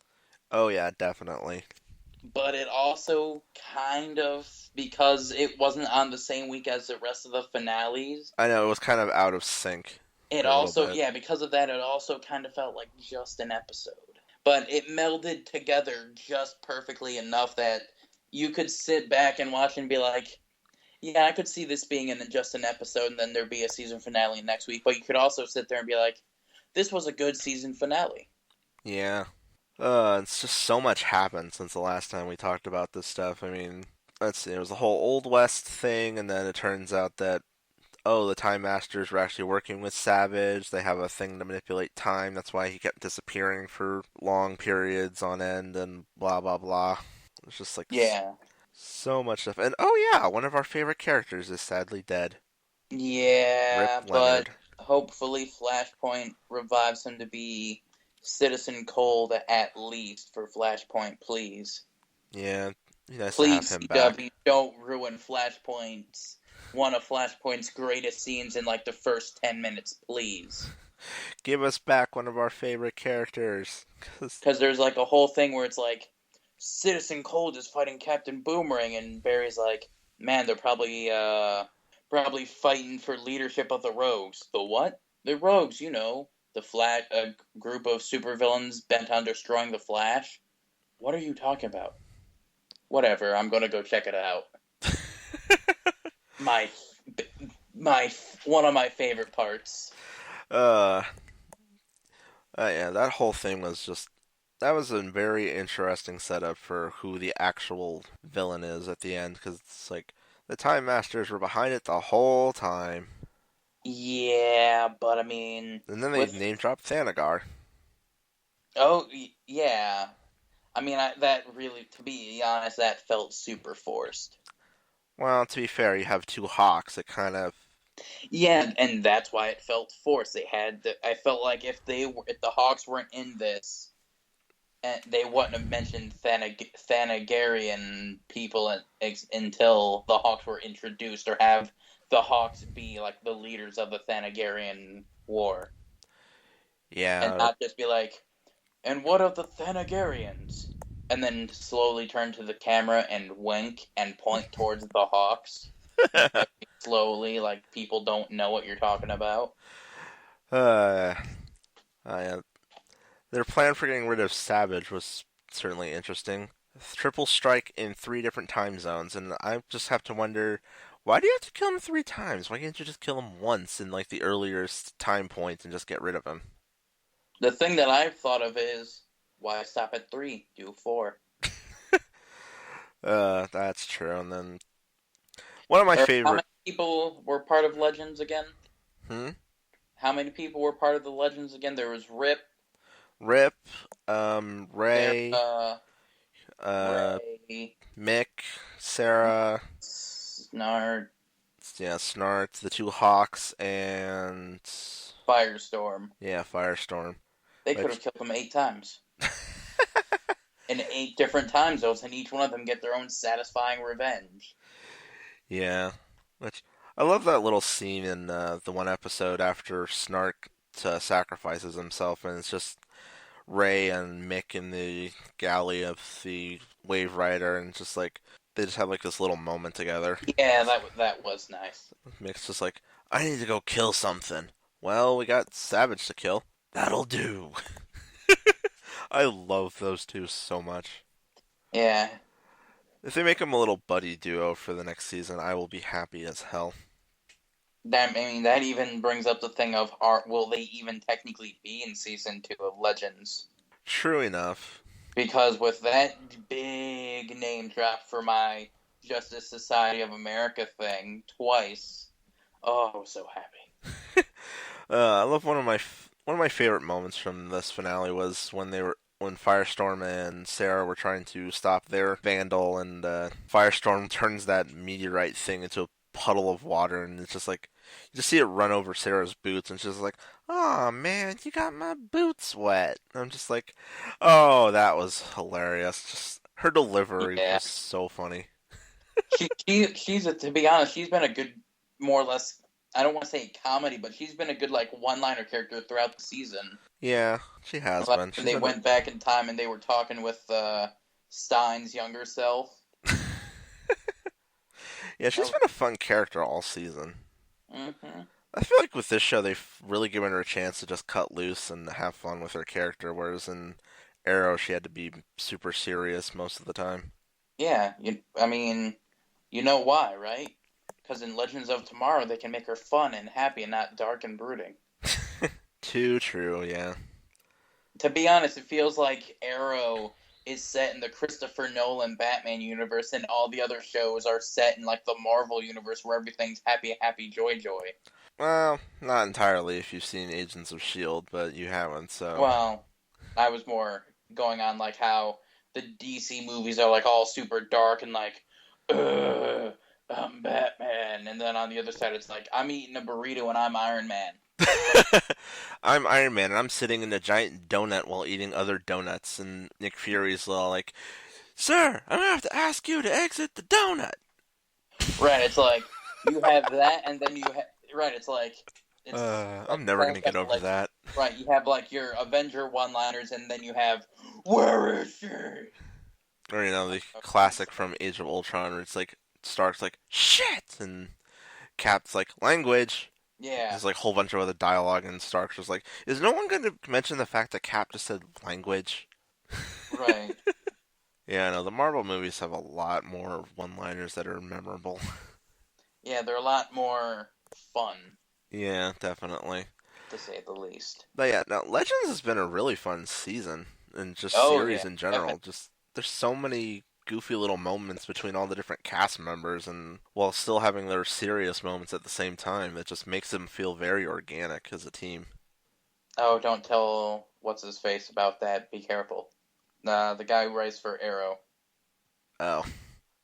Oh yeah, definitely. but it also kind of because it wasn't on the same week as the rest of the finales. I know it was kind of out of sync It for a little also, bit. yeah, because of that, it also kind of felt like just an episode. But it melded together just perfectly enough that you could sit back and watch and be like, yeah, I could see this being in just an episode and then there'd be a season finale next week. But you could also sit there and be like, this was a good season finale. Yeah. It's just so much happened since the last time we talked about this stuff. I mean, let's see, it was the whole Old West thing, and then it turns out that, oh, the Time Masters were actually working with Savage. They have a thing to manipulate time. That's why he kept disappearing for long periods on end, and blah, blah, blah. It's just like Yeah. so much stuff. And oh, yeah, one of our favorite characters is sadly dead. Rip Yeah, but Leonard. hopefully Flashpoint revives him to be Citizen Cold at least for Flashpoint, please. Yeah, be nice to have Please, him back. CW, don't ruin Flashpoint's one of Flashpoint's greatest scenes in like the first 10 minutes, please. Give us back one of our favorite characters. 'Cause Because there's like a whole thing where it's like Citizen Cold is fighting Captain Boomerang, and Barry's like, man, they're probably fighting for leadership of the Rogues. The what? The Rogues, a group of supervillains bent on destroying the Flash. What are you talking about? Whatever, I'm gonna go check it out. My my one of my favorite parts. uh, yeah, that whole thing was just that was a very interesting setup for who the actual villain is at the end, because it's like the Time Masters were behind it the whole time, Yeah, but I mean, and then they with name dropped Thanagar. yeah, I mean that really, to be honest, that felt super forced. Well, to be fair, you have two Hawks. It kind of Yeah, and that's why it felt forced. I felt like if the Hawks weren't in this, and they wouldn't have mentioned Thanagarian people until the Hawks were introduced, or have the Hawks be like the leaders of the Thanagarian War, and yeah. not just be like, and what of the Thanagarians? And then slowly turn to the camera and wink and point towards the Hawks. Slowly, like people don't know what you're talking about. uh, yeah. Their plan for getting rid of Savage was certainly interesting. Triple strike in three different time zones, and I just have to wonder Why do you have to kill him 3 times? Why can't you just kill him once in like the earlier time point and just get rid of him? The thing that I've thought of is, why stop at 3? Do 4. That's true. And then one of my How favorite. many people were part of Legends again? Hmm. How many people were part of the Legends again? There was Rip, Rip, Ray, Sarah, uh, Ray, Mick, Sarah, Snart, yeah, Snart, the two Hawks, and Firestorm. yeah, Firestorm. They could have Which, killed them 8 times. In 8 different time zones, and each one of them get their own satisfying revenge. yeah, which I love that little scene in the one episode after Snark sacrifices himself, and it's just Ray and Mick in the galley of the Wave Rider, and just like they just have like this little moment together. Yeah, that was nice. Mick's just like, I need to go kill something. Well, we got Savage to kill. That'll do. I love those two so much. Yeah, If they make them a little buddy duo for the next season, I will be happy as hell. that even brings up the thing of will they even technically be in season 2 of Legends? True enough. Because with that big name drop for my Justice Society of America thing twice, oh, so happy. I love one of my favorite moments from this finale was when Firestorm and Sarah were trying to stop their vandal, and Firestorm turns that meteorite thing into a puddle of water, and it's just like you just see it run over Sarah's boots, and she's like, "Oh man, you got my boots wet." And I'm just like, "Oh, that was hilarious." Just her delivery Yeah, was so funny. to be honest, she's been a good, more or less. I don't want to say comedy, but she's been a good like one-liner character throughout the season. Yeah, she has Like been. when She's they been. went back in time and they were talking with Stein's younger self. Yeah, she's been a fun character all season. Mm-hmm. I feel like with this show, they've really given her a chance to just cut loose and have fun with her character, whereas in Arrow, she had to be super serious most of the time. Yeah, you know why, right? Because in Legends of Tomorrow, they can make her fun and happy and not dark and brooding. Too true, yeah. To be honest, it feels like Arrow is set in the Christopher Nolan Batman universe, and all the other shows are set in like the Marvel universe where everything's happy, happy, joy, joy. Well, not entirely if you've seen Agents of S.H.I.E.L.D., but you haven't, so. Well, I was more going on like how the DC movies are like all super dark and like, I'm Batman, and then on the other side it's like I'm eating a burrito and I'm Iron Man. I'm Iron Man, and I'm sitting in a giant donut while eating other donuts, and Nick Fury's all like, Sir, I'm gonna have to ask you to exit the donut. Right, it's like you have that, and then you have right. It's like I'm never gonna get over like that. right. You have like your Avenger one-liners, and then you have where is she? Or, the classic from Age of Ultron, where it's like, Stark's like, shit! And Cap's like, language! Yeah, There's like a whole bunch of other dialogue, and Stark's just like, is no one going to mention the fact that Cap just said language? right. Yeah, no, the Marvel movies have a lot more one-liners that are memorable. Yeah, they're a lot more fun, Yeah, definitely. to say the least. But yeah, now Legends has been a really fun season, and just Oh yeah, series in general. Just there's so many goofy little moments between all the different cast members, and while still having their serious moments at the same time, that just makes them feel very organic as a team. oh, don't tell what's his face about that. Be careful. The guy who writes for Arrow. Oh,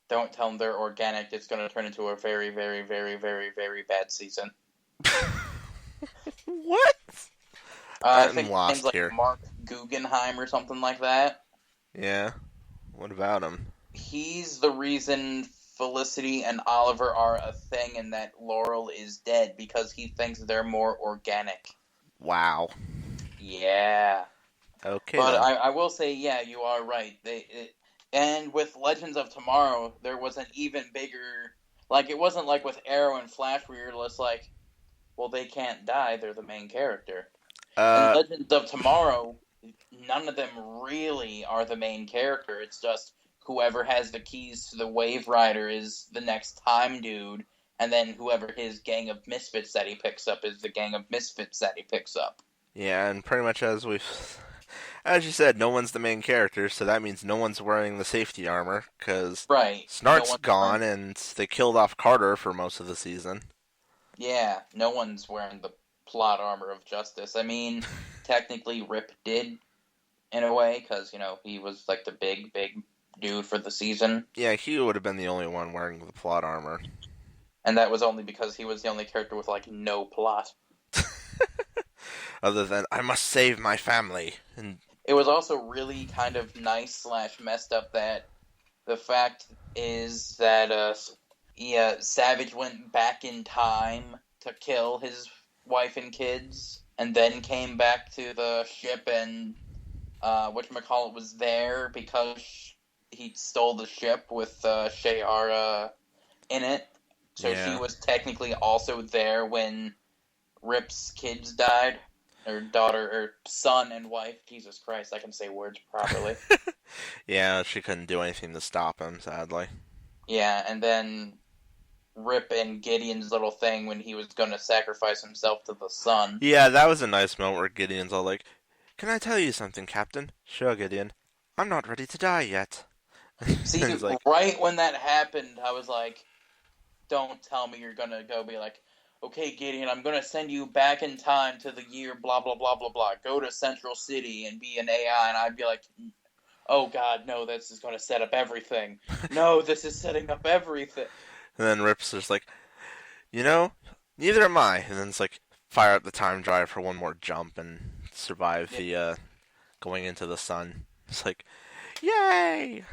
Don't tell them they're organic. It's going to turn into a very, very, very, very, very bad season. what? I I'm think his lost name's like here. Mark Guggenheim or something like that. Yeah. What about him? He's the reason Felicity and Oliver are a thing and that Laurel is dead because he thinks they're more organic. Wow. Yeah. Okay But then. I will say, yeah, you are right. And with Legends of Tomorrow, there was an even bigger... Like, it wasn't like with Arrow and Flash where you're just like, well, they can't die, they're the main character. In Legends of Tomorrow, none of them really are the main character. It's just whoever has the keys to the Wave Rider is the next time dude, and then whoever his gang of misfits that he picks up is the gang of misfits that he picks up. Yeah, and pretty much as you said, no one's the main character, so that means no one's wearing the safety armor, because Right. No Snart's one's gone, wearing. and they killed off Carter for most of the season. Yeah, no one's wearing the plot armor of justice. I mean, technically, Rip did in a way because he was like the big dude for the season, Yeah, he would have been the only one wearing the plot armor. and that was only because he was the only character with like no plot. Other than, I must save my family. And It was also really kind of nice slash messed up that the fact is that Savage went back in time to kill his wife and kids, and then came back to the ship, and whatchamacallit was there because he stole the ship with Shayara in it. So she yeah. was technically also there when Rip's kids died. Or daughter, or son and wife. Jesus Christ, I can say words properly. Yeah, she couldn't do anything to stop him, sadly. Yeah, and then Rip and Gideon's little thing when he was going to sacrifice himself to the sun. Yeah, that was a nice moment where Gideon's all like, "Can I tell you something, Captain?" "Sure, Gideon. I'm not ready to die yet." See, And he's like, right when that happened, I was like, don't tell me you're going to go be like, okay, Gideon, I'm going to send you back in time to the year blah, blah, blah, blah, blah. Go to Central City and be an AI. And I'd be like, oh, God, no, this is going to set up everything. No, this is setting up everything. and then Rip's just like, neither am I. And then it's like, fire up the time drive for one more jump and survive Yeah. the going into the sun. It's like, yay!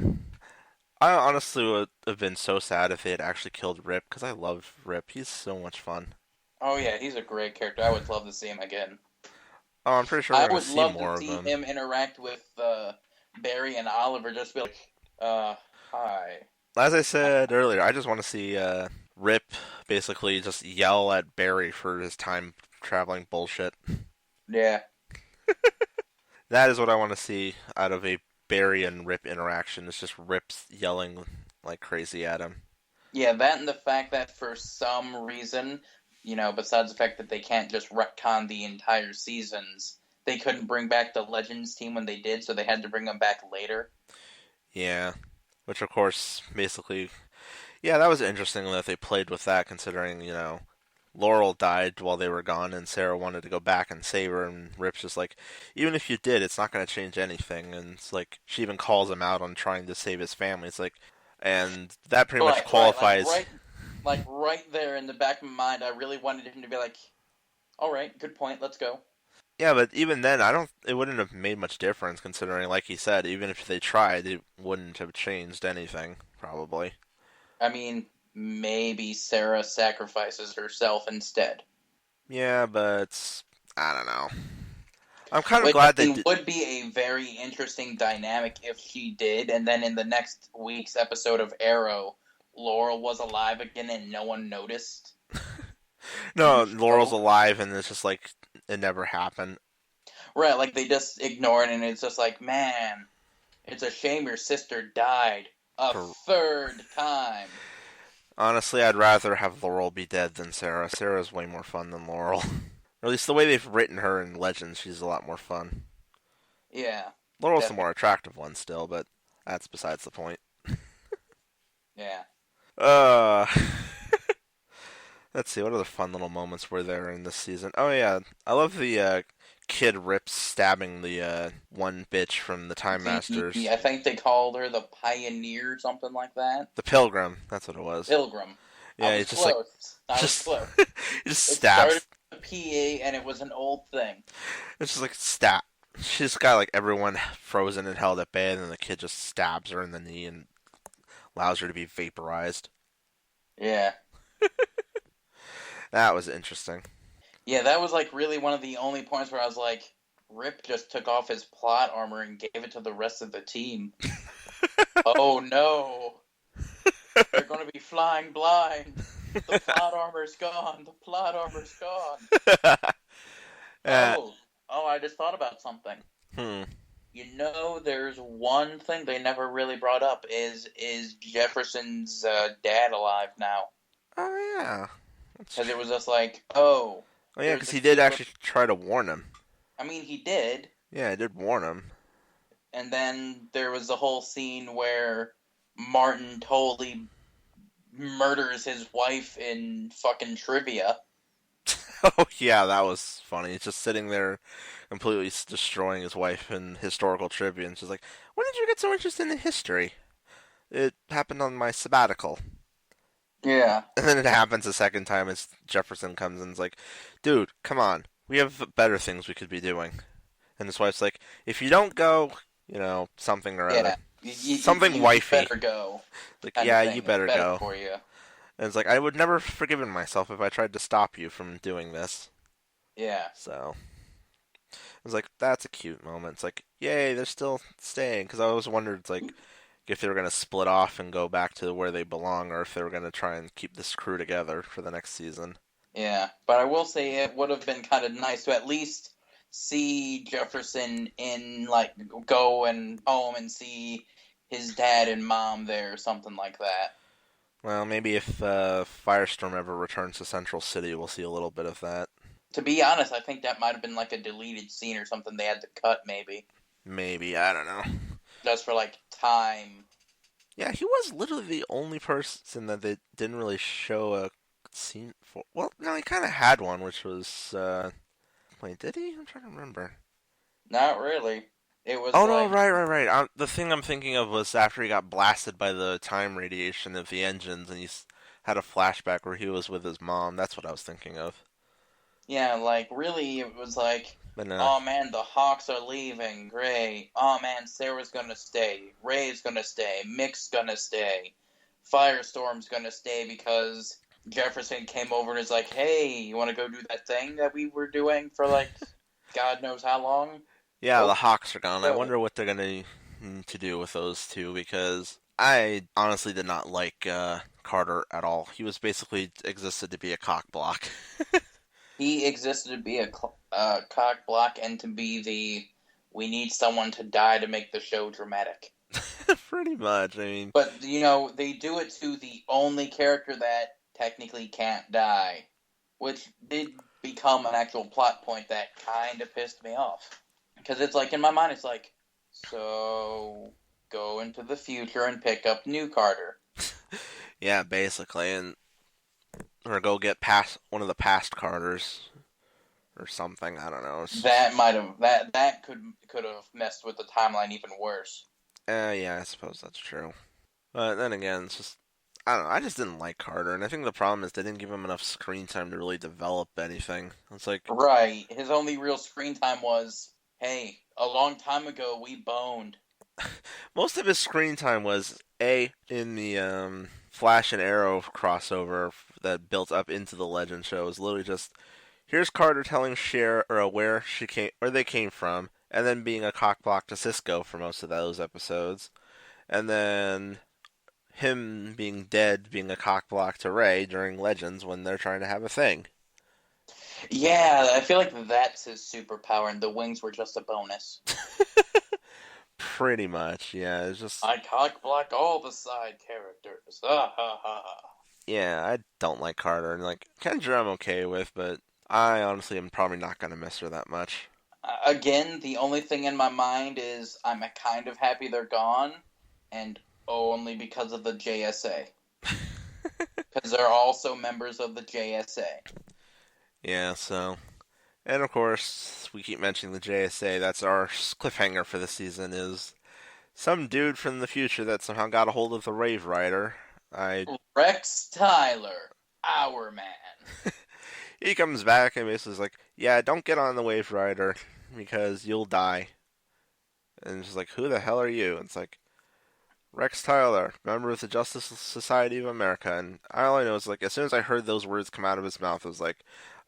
I honestly would have been so sad if they had actually killed Rip, because I love Rip. He's so much fun. Oh, yeah, he's a great character. I would love to see him again. Oh, I'm pretty sure we're I going to would see love to more of see him. him interact with Barry and Oliver, just be like, hi. As I said earlier, I just want to see Rip basically just yell at Barry for his time traveling bullshit. Yeah. That is what I want to see out of a Barry and Rip interaction. It's just Rip yelling like crazy at him. Yeah, that and the fact that for some reason, besides the fact that they can't just retcon the entire seasons, they couldn't bring back the Legends team when they did, so they had to bring them back later. Yeah, which of course basically, yeah, that was interesting that they played with that, considering Laurel died while they were gone, and Sarah wanted to go back and save her, and Rip's just like, even if you did, it's not going to change anything. And it's like, she even calls him out on trying to save his family. It's like, and that pretty much Right, qualifies. right there in the back of my mind, I really wanted him to be like, all right, good point, let's go. Yeah, but even then, I don't. It wouldn't have made much difference, considering, like he said, even if they tried, it wouldn't have changed anything, probably. I mean, maybe Sarah sacrifices herself instead. Yeah, but I don't know. I'm kind of Which, I glad they mean, did. would be a very interesting dynamic if she did, and then in the next week's episode of Arrow, Laurel was alive again and no one noticed. No, Laurel's alive, and it's just like it never happened. Right, like they just ignore it, and it's just like, man, it's a shame your sister died a For third time. honestly, I'd rather have Laurel be dead than Sarah. Sarah's way more fun than Laurel. Or at least the way they've written her in Legends, she's a lot more fun. Yeah, Laurel's the definitely. more attractive one still, but that's besides the point. Yeah. Uh, let's see, what other fun little moments were there in this season? Oh yeah, I love the kid Rips stabbing the one bitch from the Time Masters. I think they called her the Pioneer, something like that. The Pilgrim, that's what it was. Pilgrim. I Yeah, was it's just like, close. I was just, close. he just It started stabs. with a PA, and it was an old thing. It's just like, stab. She's got like everyone frozen and held at bay, and then the kid just stabs her in the knee and allows her to be vaporized. Yeah. That was interesting. Yeah, that was like really one of the only points where I was like, Rip just took off his plot armor and gave it to the rest of the team. Oh no. They're going to be flying blind. The plot armor's gone. The plot armor's gone. uh, I just thought about something. hmm. There's one thing they never really brought up is Jefferson's dad alive now? Oh yeah, Because it was just like, oh, oh yeah, there's because a he did cute little. actually try to warn him. I mean, he did. Yeah, I did warn him. And then there was the whole scene where Martin totally murders his wife in fucking trivia. Oh yeah, that was funny. He's just sitting there, completely destroying his wife in historical trivia, and she's like, "When did you get so interested in history?" It happened on my sabbatical. Yeah. And then it happens a second time as Jefferson comes and is like, "Dude, come on, we have better things we could be doing." And his wife's like, "If you don't go, something or other, Yeah. something You wifey." better go, Like, kind of yeah, you thing. It's better better go. for you. And it's like, I would never have forgiven myself if I tried to stop you from doing this. Yeah. So I was like, that's a cute moment. It's like, yay, they're still staying. Because I always wondered, it's like, if they were going to split off and go back to where they belong, or if they were going to try and keep this crew together for the next season. Yeah. But I will say it would have been kind of nice to at least see Jefferson in, like, go and home and see his dad and mom there or something like that. Well, maybe if Firestorm ever returns to Central City, we'll see a little bit of that. To be honest, I think that might have been like a deleted scene or something they had to cut, maybe. Maybe, I don't know. Just for, like, time. Yeah, he was literally the only person that they didn't really show a scene for. Well, no, he kind of had one, which was. Wait, did he? I'm trying to remember. Not really. It was Oh no, like, right. The thing I'm thinking of was after he got blasted by the time radiation of the engines, and had a flashback where he was with his mom. That's what I was thinking of. yeah, like, really, it was like, But no, oh man, the Hawks are leaving, great. Oh man, Sarah's gonna stay. Ray's gonna stay. Mick's gonna stay. Firestorm's gonna stay because Jefferson came over and is like, hey, you wanna go do that thing that we were doing for, like, God knows how long? yeah, the Oh, Hawks are gone. I go. wonder what they're gonna to do with those two because I honestly did not like Carter at all. He was basically existed to be a cock block. He existed to be a cock block and to be we need someone to die to make the show dramatic. Pretty much. I mean, But, they do it to the only character that technically can't die, which did become an actual plot point that kind of pissed me off. Because it's like, in my mind, it's like, so go into the future and pick up new Carter. yeah, basically, and or go get past one of the past Carters or something. I don't know. That might have that could have messed with the timeline even worse. Yeah, I suppose that's true. But then again, it's just I don't know. I just didn't like Carter, and I think the problem is they didn't give him enough screen time to really develop anything. It's like Right. His only real screen time was, hey, a long time ago we boned. most of his screen time was in the Flash and Arrow crossover that built up into the Legend show. It was literally just here's Carter telling Cher or where they came from, and then being a cockblock to Cisco for most of those episodes, and then him being dead, being a cockblock to Ray during Legends when they're trying to have a thing. Yeah, I feel like that's his superpower, and the wings were just a bonus. Pretty much, yeah. It's just I cock block all the side characters. Ah, ha, ha, ha. yeah, I don't like Carter, and like Kendra, I'm okay with, but I honestly am probably not gonna miss her that much. Again, the only thing in my mind is I'm kind of happy they're gone, and only because of the JSA. Because they're also members of the JSA. Yeah, so and of course we keep mentioning the JSA. That's our cliffhanger for the season is some dude from the future that somehow got a hold of the Rave Rider. I Rex Tyler, our man. He comes back and basically is like, "Yeah, don't get on the Wave Rider because you'll die." And she's like, "Who the hell are you?" And it's like, "Rex Tyler, member of the Justice Society of America." And all I know is like, as soon as I heard those words come out of his mouth, I was like,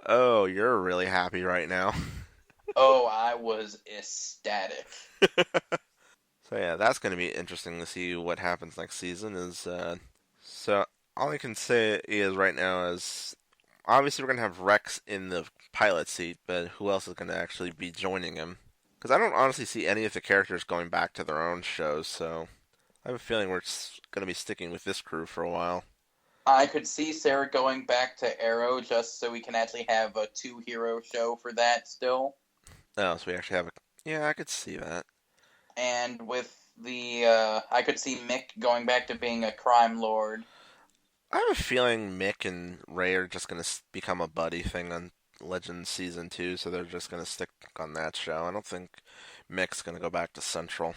"Oh, you're really happy right now." Oh, I was ecstatic. So yeah, that's going to be interesting to see what happens next season. So all I can say is right now is obviously we're going to have Rex in the pilot seat, but who else is going to actually be joining him? Because I don't honestly see any of the characters going back to their own shows, so I have a feeling we're going to be sticking with this crew for a while. I could see Sarah going back to Arrow just so we can actually have a two-hero show for that still. Oh, so we actually have a. Yeah, I could see that. And with the, I could see Mick going back to being a crime lord. I have a feeling Mick and Ray are just going to become a buddy thing on Legends Season 2, so they're just going to stick on that show. I don't think Mick's going to go back to Central.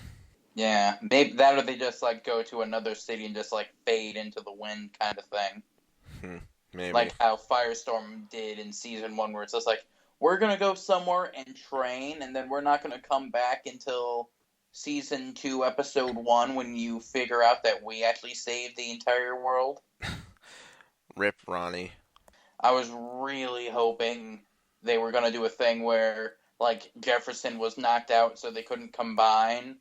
Yeah, maybe that or they just like go to another city and just like fade into the wind kind of thing. Hmm, maybe. Like how Firestorm did in season one, where it's just like, we're gonna go somewhere and train, and then we're not gonna come back until season two, episode one, when you figure out that we actually saved the entire world. Rip Ronnie. I was really hoping they were gonna do a thing where like Jefferson was knocked out, so they couldn't combine.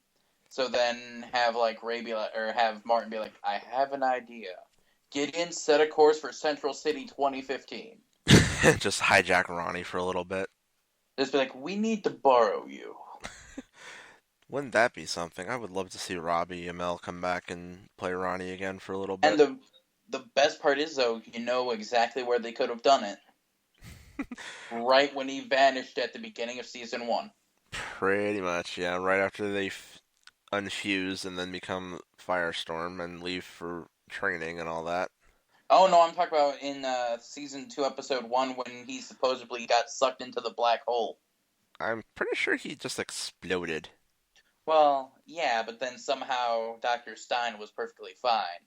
So then have like Ray be like, or have Martin be like, I have an idea. Gideon set a course for Central City 2015. Just hijack Ronnie for a little bit. Just be like, we need to borrow you. Wouldn't that be something? I would love to see Robbie Amell come back and play Ronnie again for a little And bit. the best part is though, you know exactly where they could have done it. Right when he vanished at the beginning of season one. Pretty much, yeah. Right after they unfuse and then become Firestorm and leave for training and all that. Oh no, I'm talking about in season two, episode one, when he supposedly got sucked into the black hole. I'm pretty sure he just exploded. Well, yeah, but then somehow Dr. Stein was perfectly fine.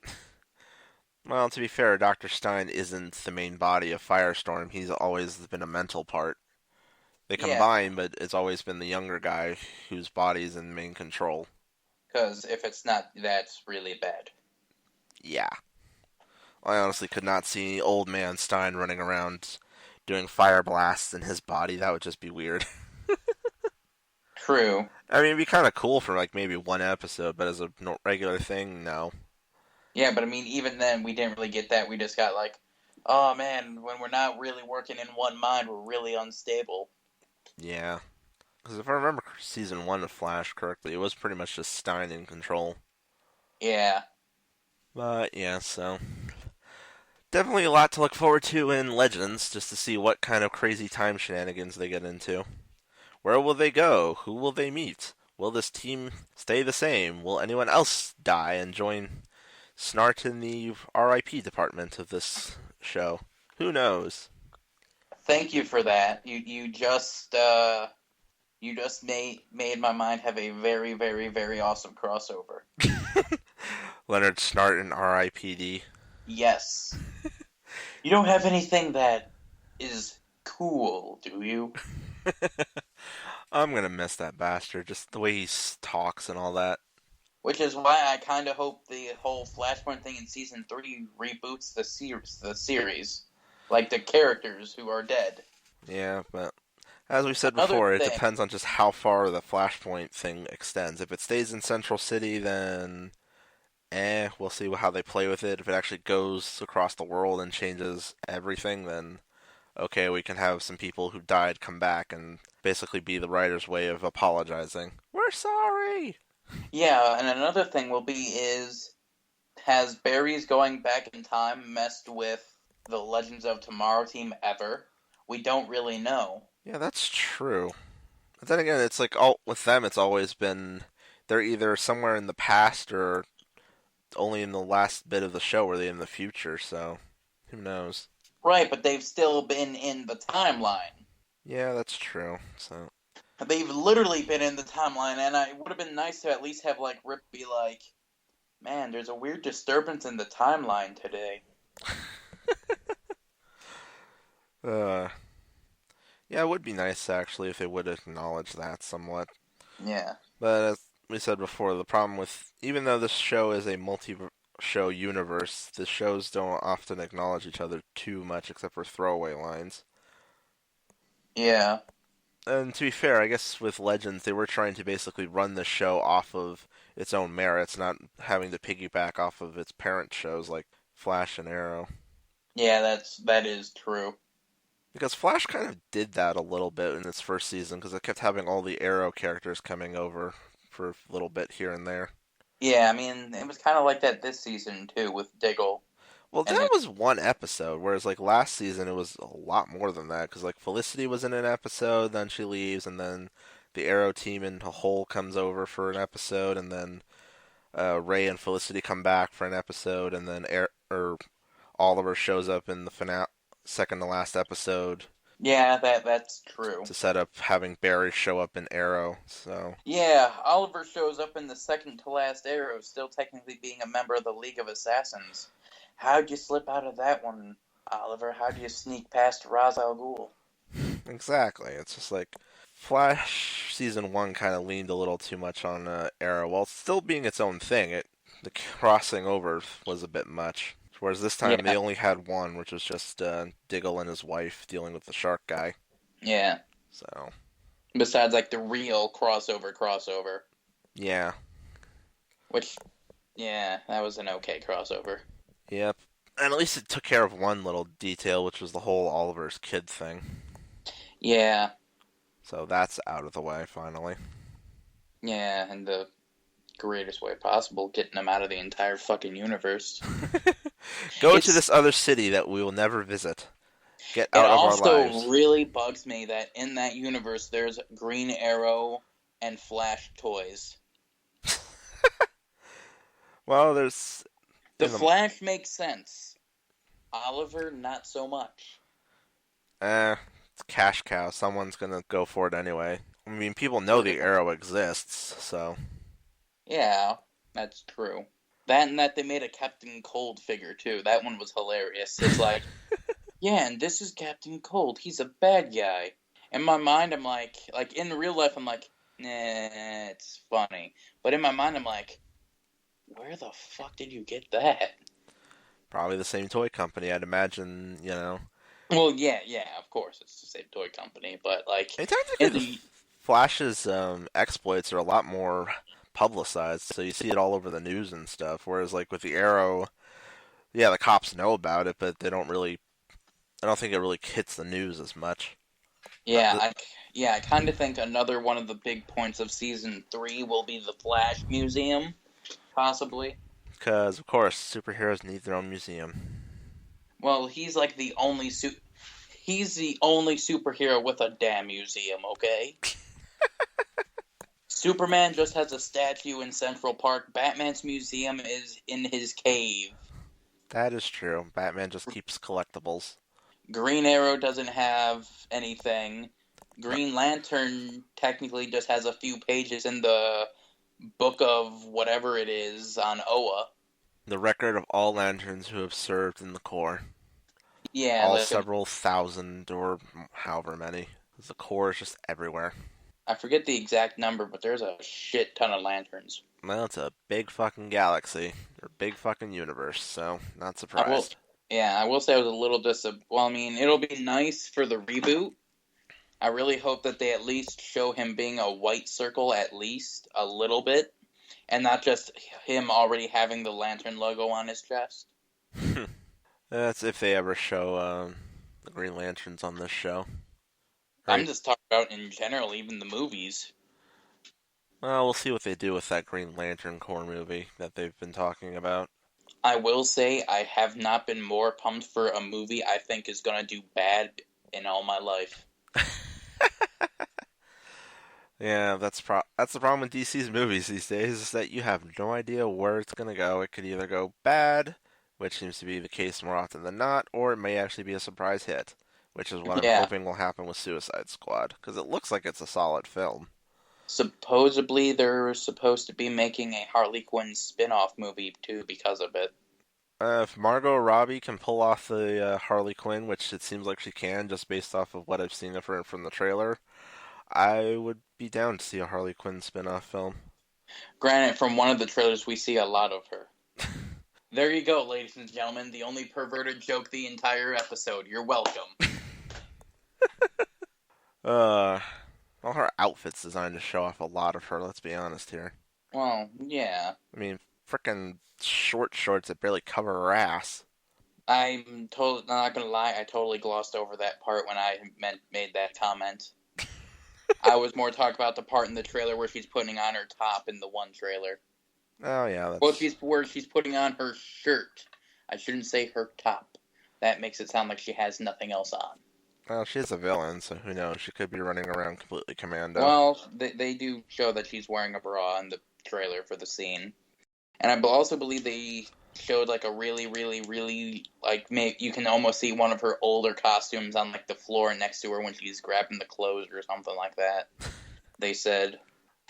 Well, to be fair, Dr. Stein isn't the main body of Firestorm. He's always been a mental part. They Yeah, combine, but it's always been the younger guy whose body's in main control. because if it's not, that's really bad. Yeah. I honestly could not see old man Stein running around doing fire blasts in his body. That would just be weird. True. I mean, it'd be kind of cool for like maybe one episode, but as a regular thing, no. Yeah, but I mean, even then, we didn't really get that. We just got like, oh man, when we're not really working in one mind, we're really unstable. Yeah. Because if I remember season 1 of Flash correctly, it was pretty much just Stein in control. Yeah. But yeah, so definitely a lot to look forward to in Legends, just to see what kind of crazy time shenanigans they get into. Where will they go? Who will they meet? Will this team stay the same? Will anyone else die and join Snart in the RIP department of this show? Who knows? Thank you for that. You just made my mind have a very very very awesome crossover. Leonard Snart in RIPD. Yes. You don't have anything that is cool, do you? I'm gonna miss that bastard, just the way he talks and all that. Which is why I kind of hope the whole Flashpoint thing in season three reboots the series, like the characters who are dead. Yeah, but as we said Another before, it thing, depends on just how far the Flashpoint thing extends. If it stays in Central City, then we'll see how they play with it. If it actually goes across the world and changes everything, then okay, we can have some people who died come back and basically be the writer's way of apologizing. We're sorry! yeah, and another thing will be is, has Barry's going back in time messed with the Legends of Tomorrow team ever? We don't really know. Yeah, that's true. But then again, it's like all with them. It's always been they're either somewhere in the past or only in the last bit of the show where they in the future. So who knows? Right, but they've still been in the timeline. Yeah, that's true. So They've literally been in the timeline, and it would have been nice to at least have like Rip be like, "Man, there's a weird disturbance in the timeline today." uh, yeah, it would be nice actually if they would acknowledge that somewhat. Yeah. But as we said before, the problem with even though this show is a multi-show universe, the shows don't often acknowledge each other too much, except for throwaway lines. Yeah. And to be fair, I guess with Legends, they were trying to basically run the show off of its own merits, not having to piggyback off of its parent shows like Flash and Arrow. Yeah, that is true. Because Flash kind of did that a little bit in its first season, because it kept having all the Arrow characters coming over for a little bit here and there. Yeah, I mean, it was kind of like that this season too with Diggle. Well, And that then was one episode, whereas like last season it was a lot more than that. Because like Felicity was in an episode, then she leaves, and then the Arrow team in a whole comes over for an episode, and then Ray and Felicity come back for an episode, and then Oliver shows up in the second to last episode yeah, that's true. to set up having Barry show up in Arrow. So Yeah, Oliver shows up in the second to last Arrow, still technically being a member of the League of Assassins. How'd you slip out of that one, Oliver? How'd you sneak past Ra's al Ghul? exactly, it's just like Flash season one kind of leaned a little too much on Arrow, while still being its own thing. The crossing over was a bit much. Whereas this time Yeah, they only had one, which was just Diggle and his wife dealing with the shark guy. yeah. So Besides, like, the real crossover. yeah, Which, yeah, that was an okay crossover. yep. And at least it took care of one little detail, which was the whole Oliver's kid thing. Yeah, So that's out of the way finally. yeah, and the greatest way possible, getting them out of the entire fucking universe. Go to It's this other city that we will never visit. Get It out of our also lives. really bugs me that in that universe there's Green Arrow and Flash toys. Well, there's The in the Flash makes sense. Oliver, not so much. it's a cash cow. Someone's gonna go for it anyway. I mean, people know the Arrow exists, so Yeah, that's true. That and that they made a Captain Cold figure too. That one was hilarious. It's like, yeah, and this is Captain Cold. He's a bad guy. In my mind, I'm like in real life, I'm like, nah, it's funny. But in my mind, I'm like, where the fuck did you get that? probably the same toy company. I'd imagine, Well, yeah, of course, it's the same toy company, but like And in technically, the the Flash's exploits are a lot more publicized, so you see it all over the news and stuff. Whereas, like with the Arrow, yeah, the cops know about it, but they don't really. I don't think it really hits the news as much. yeah, I kind of think another one of the big points of season 3 will be the Flash Museum, possibly. Because, of course, superheroes need their own museum. Well, he's the only superhero with a damn museum, okay? Superman just has a statue in Central Park. Batman's museum is in his cave. That is true. Batman just keeps collectibles. Green Arrow doesn't have anything. Green Lantern technically just has a few pages in the book of whatever it is on Oa. The record of all lanterns who have served in the Corps. Yeah, All like several thousand or however many. The Corps is just everywhere. I forget the exact number, but there's a shit ton of lanterns. Well, it's a big fucking galaxy. Or big fucking universe, so not I will, surprised. I will say I was a little well, I mean, it'll be nice for the reboot. I really hope that they at least show him being a white circle at least a little bit, and not just him already having the lantern logo on his chest. That's if they ever show the Green Lanterns on this show. I'm Right. just talking about in general, even the movies. Well, we'll see what they do with that Green Lantern Corps movie that they've been talking about. I will say I have not been more pumped for a movie I think is going to do bad in all my life. Yeah, that's the problem with DC's movies these days, is that you have no idea where it's gonna go. It could either go bad, which seems to be the case more often than not, or it may actually be a surprise hit, which is what I'm Yeah, hoping will happen with Suicide Squad, because it looks like it's a solid film. supposedly they're supposed to be making a Harley Quinn spin-off movie too because of it. If Margot Robbie can pull off the Harley Quinn, which it seems like she can, just based off of what I've seen of her from the trailer, I would be down to see a Harley Quinn spin-off film. Granted, from one of the trailers we see a lot of her. There you go, ladies and gentlemen, the only perverted joke the entire episode. You're welcome. Uh, well, her outfit's designed to show off a lot of her, let's be honest here. Well, yeah. I mean, frickin' short shorts that barely cover her ass. I'm not gonna lie, I totally glossed over that part when I made that comment. I was more talking about the part in the trailer where she's putting on her top in the one trailer. Oh, yeah, Well, that's... where she's putting on her shirt. I shouldn't say her top. That makes it sound like she has nothing else on. Well, she's a villain, so who knows? She could be running around completely commando. Well, they do show that she's wearing a bra in the trailer for the scene. And I also believe they showed like a really, really, really like you can almost see one of her older costumes on like the floor next to her when she's grabbing the clothes or something like that. They said.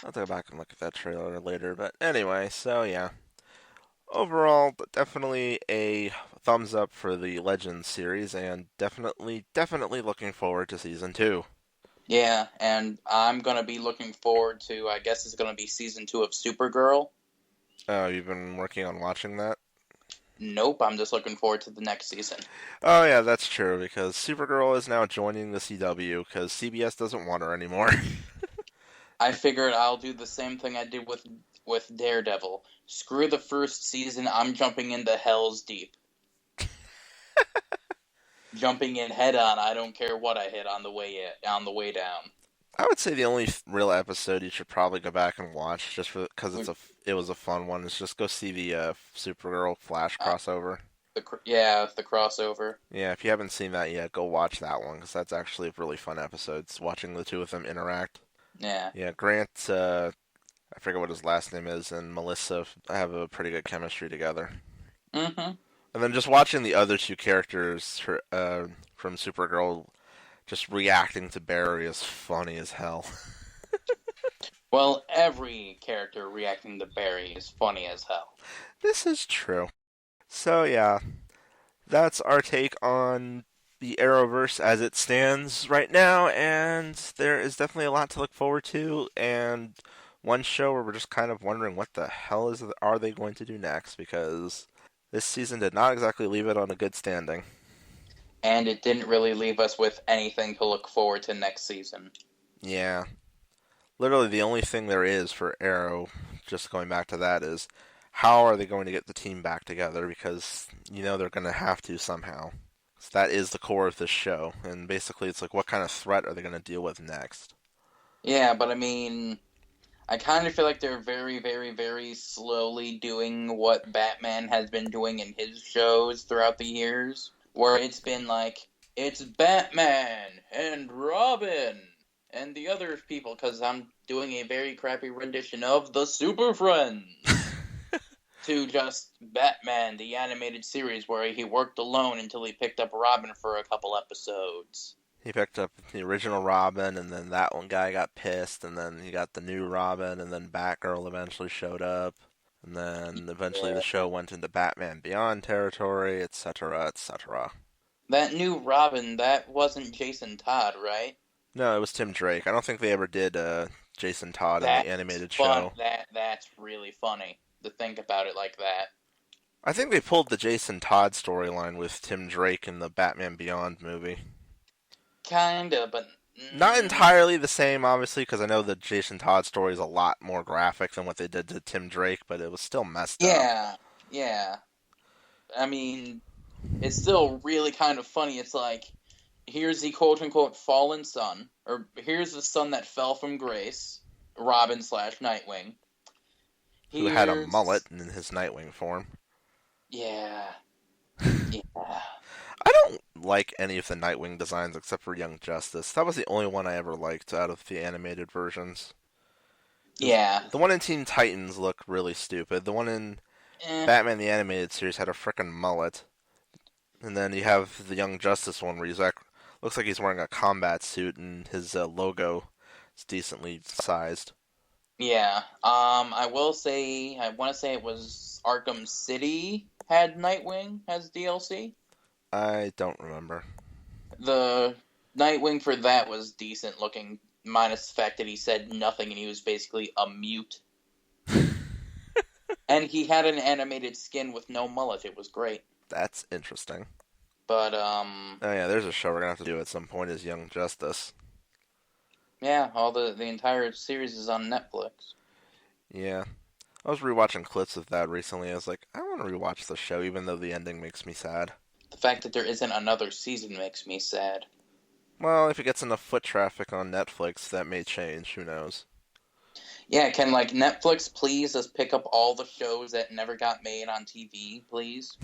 I'll go back and look at that trailer later, but anyway, so yeah. Overall, definitely a thumbs up for the Legends series, and definitely looking forward to season 2. Yeah, and I'm gonna be looking forward to. I guess it's gonna be season 2 of Supergirl. Oh, you've been working on watching that? Nope, I'm just looking forward to the next season. Oh yeah, that's true, because Supergirl is now joining the CW, because CBS doesn't want her anymore. I figured I'll do the same thing I did with Daredevil. Screw the first season. I'm jumping into Hell's Deep. Jumping in head on. I don't care what I hit on the way down. I would say the only real episode you should probably go back and watch, just because it was a fun one, is just go see the Supergirl Flash crossover. The crossover. Yeah, if you haven't seen that yet, go watch that one, because that's actually a really fun episode. It's watching the two of them interact. Yeah. Yeah, Grant, I forget what his last name is, and Melissa have a pretty good chemistry together. Mm-hmm. And then just watching the other two characters from Supergirl just reacting to Barry is funny as hell. Well, every character reacting to Barry is funny as hell. This is true. So yeah, that's our take on the Arrowverse as it stands right now, and there is definitely a lot to look forward to, and one show where we're just kind of wondering what the hell are they going to do next, because this season did not exactly leave it on a good standing. And it didn't really leave us with anything to look forward to next season. Yeah. Literally the only thing there is for Arrow, just going back to that, is how are they going to get the team back together, because they're going to have to somehow. So that is the core of this show, and basically it's like, what kind of threat are they going to deal with next? Yeah, but I mean, I kind of feel like they're very, very, very slowly doing what Batman has been doing in his shows throughout the years, where it's been like, it's Batman and Robin and the other people, because I'm doing a very crappy rendition of the Super Friends, to just Batman, the animated series, where he worked alone until he picked up Robin for a couple episodes. He picked up the original Robin, and then that one guy got pissed, and then he got the new Robin, and then Batgirl eventually showed up, and then eventually the show went into Batman Beyond territory, etc., etc. That new Robin, that wasn't Jason Todd, right? No, it was Tim Drake. I don't think they ever did Jason Todd in the animated fun. show. That's really funny to think about it like that. I think they pulled the Jason Todd storyline with Tim Drake in the Batman Beyond movie. Kinda, but not entirely the same, obviously, because I know the Jason Todd story is a lot more graphic than what they did to Tim Drake, but it was still messed up. Yeah. I mean, it's still really kind of funny. It's like, here's the quote-unquote fallen son, or here's the son that fell from grace, Robin / Nightwing. Who had a mullet in his Nightwing form. Yeah. I don't like any of the Nightwing designs except for Young Justice. That was the only one I ever liked out of the animated versions. Yeah. The one in Teen Titans looked really stupid. The one in Batman the Animated Series had a frickin' mullet. And then you have the Young Justice one where looks like he's wearing a combat suit and his logo is decently sized. Yeah. I want to say it was Arkham City had Nightwing as DLC. I don't remember. The Nightwing for that was decent looking, minus the fact that he said nothing and he was basically a mute. And he had an animated skin with no mullet. It was great. That's interesting. But, oh yeah, there's a show we're gonna have to do at some point is Young Justice. Yeah, all the entire series is on Netflix. Yeah. I was rewatching clips of that recently. I was like, I want to rewatch the show even though the ending makes me sad. The fact that there isn't another season makes me sad. Well, if it gets enough foot traffic on Netflix, that may change. Who knows? Yeah, can, Netflix please just pick up all the shows that never got made on TV, please?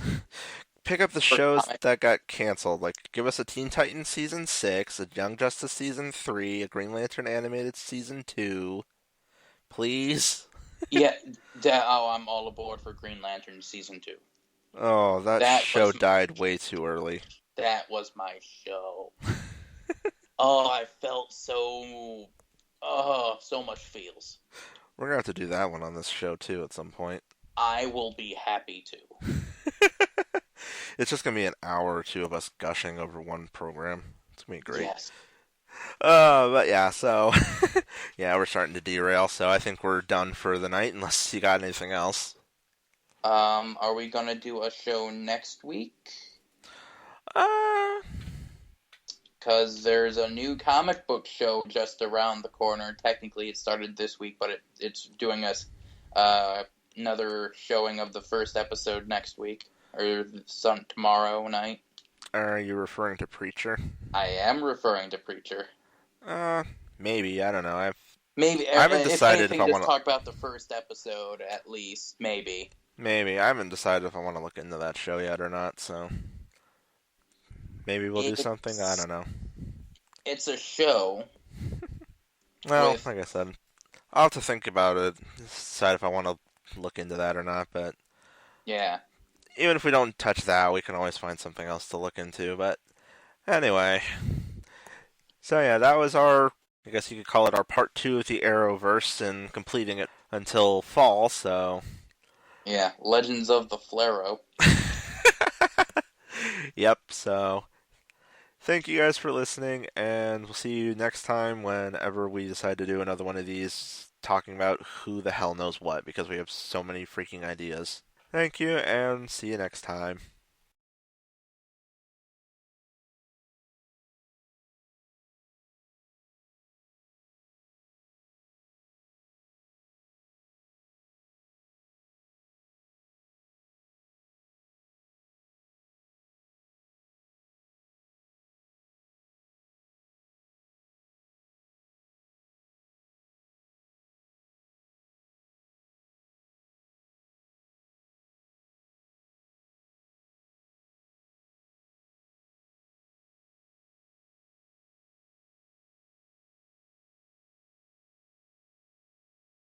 pick up the for shows comic. that got canceled. Like, give us a Teen Titans season 6, a Young Justice season 3, a Green Lantern animated season 2. Please? Yeah, I'm all aboard for Green Lantern season 2. Oh, that That show was died way too early. that was my show. Oh, I felt so much feels. We're gonna have to do that one on this show too at some point. I will be happy to. It's just gonna be an hour or two of us gushing over one program. It's gonna be great. Yes. But yeah, so yeah, we're starting to derail. So I think we're done for the night, unless you got anything else. Are we gonna do a show next week? Uh, Because there's a new comic book show just around the corner. Technically, it started this week, but it's doing us another showing of the first episode next week or tomorrow night. are you referring to Preacher? I am referring to Preacher. Uh, Maybe. I don't know. Maybe I haven't if decided if anything, I just want to. talk about the first episode at least. Maybe. Maybe I haven't decided if I want to look into that show yet or not. So maybe we'll do something. I It's don't know. it's a show Well, with like I said, I'll have to think about it, decide if I want to look into that or not. But yeah. even if we don't touch that, we can always find something else to look into. But anyway, so yeah, that was our, I guess you could call it our part 2 of the Arrowverse and completing it until fall, so. Yeah, Legends of the Flaro. Yep, so thank you guys for listening, and we'll see you next time whenever we decide to do another one of these talking about who the hell knows what, because we have so many freaking ideas. Thank you, and see you next time.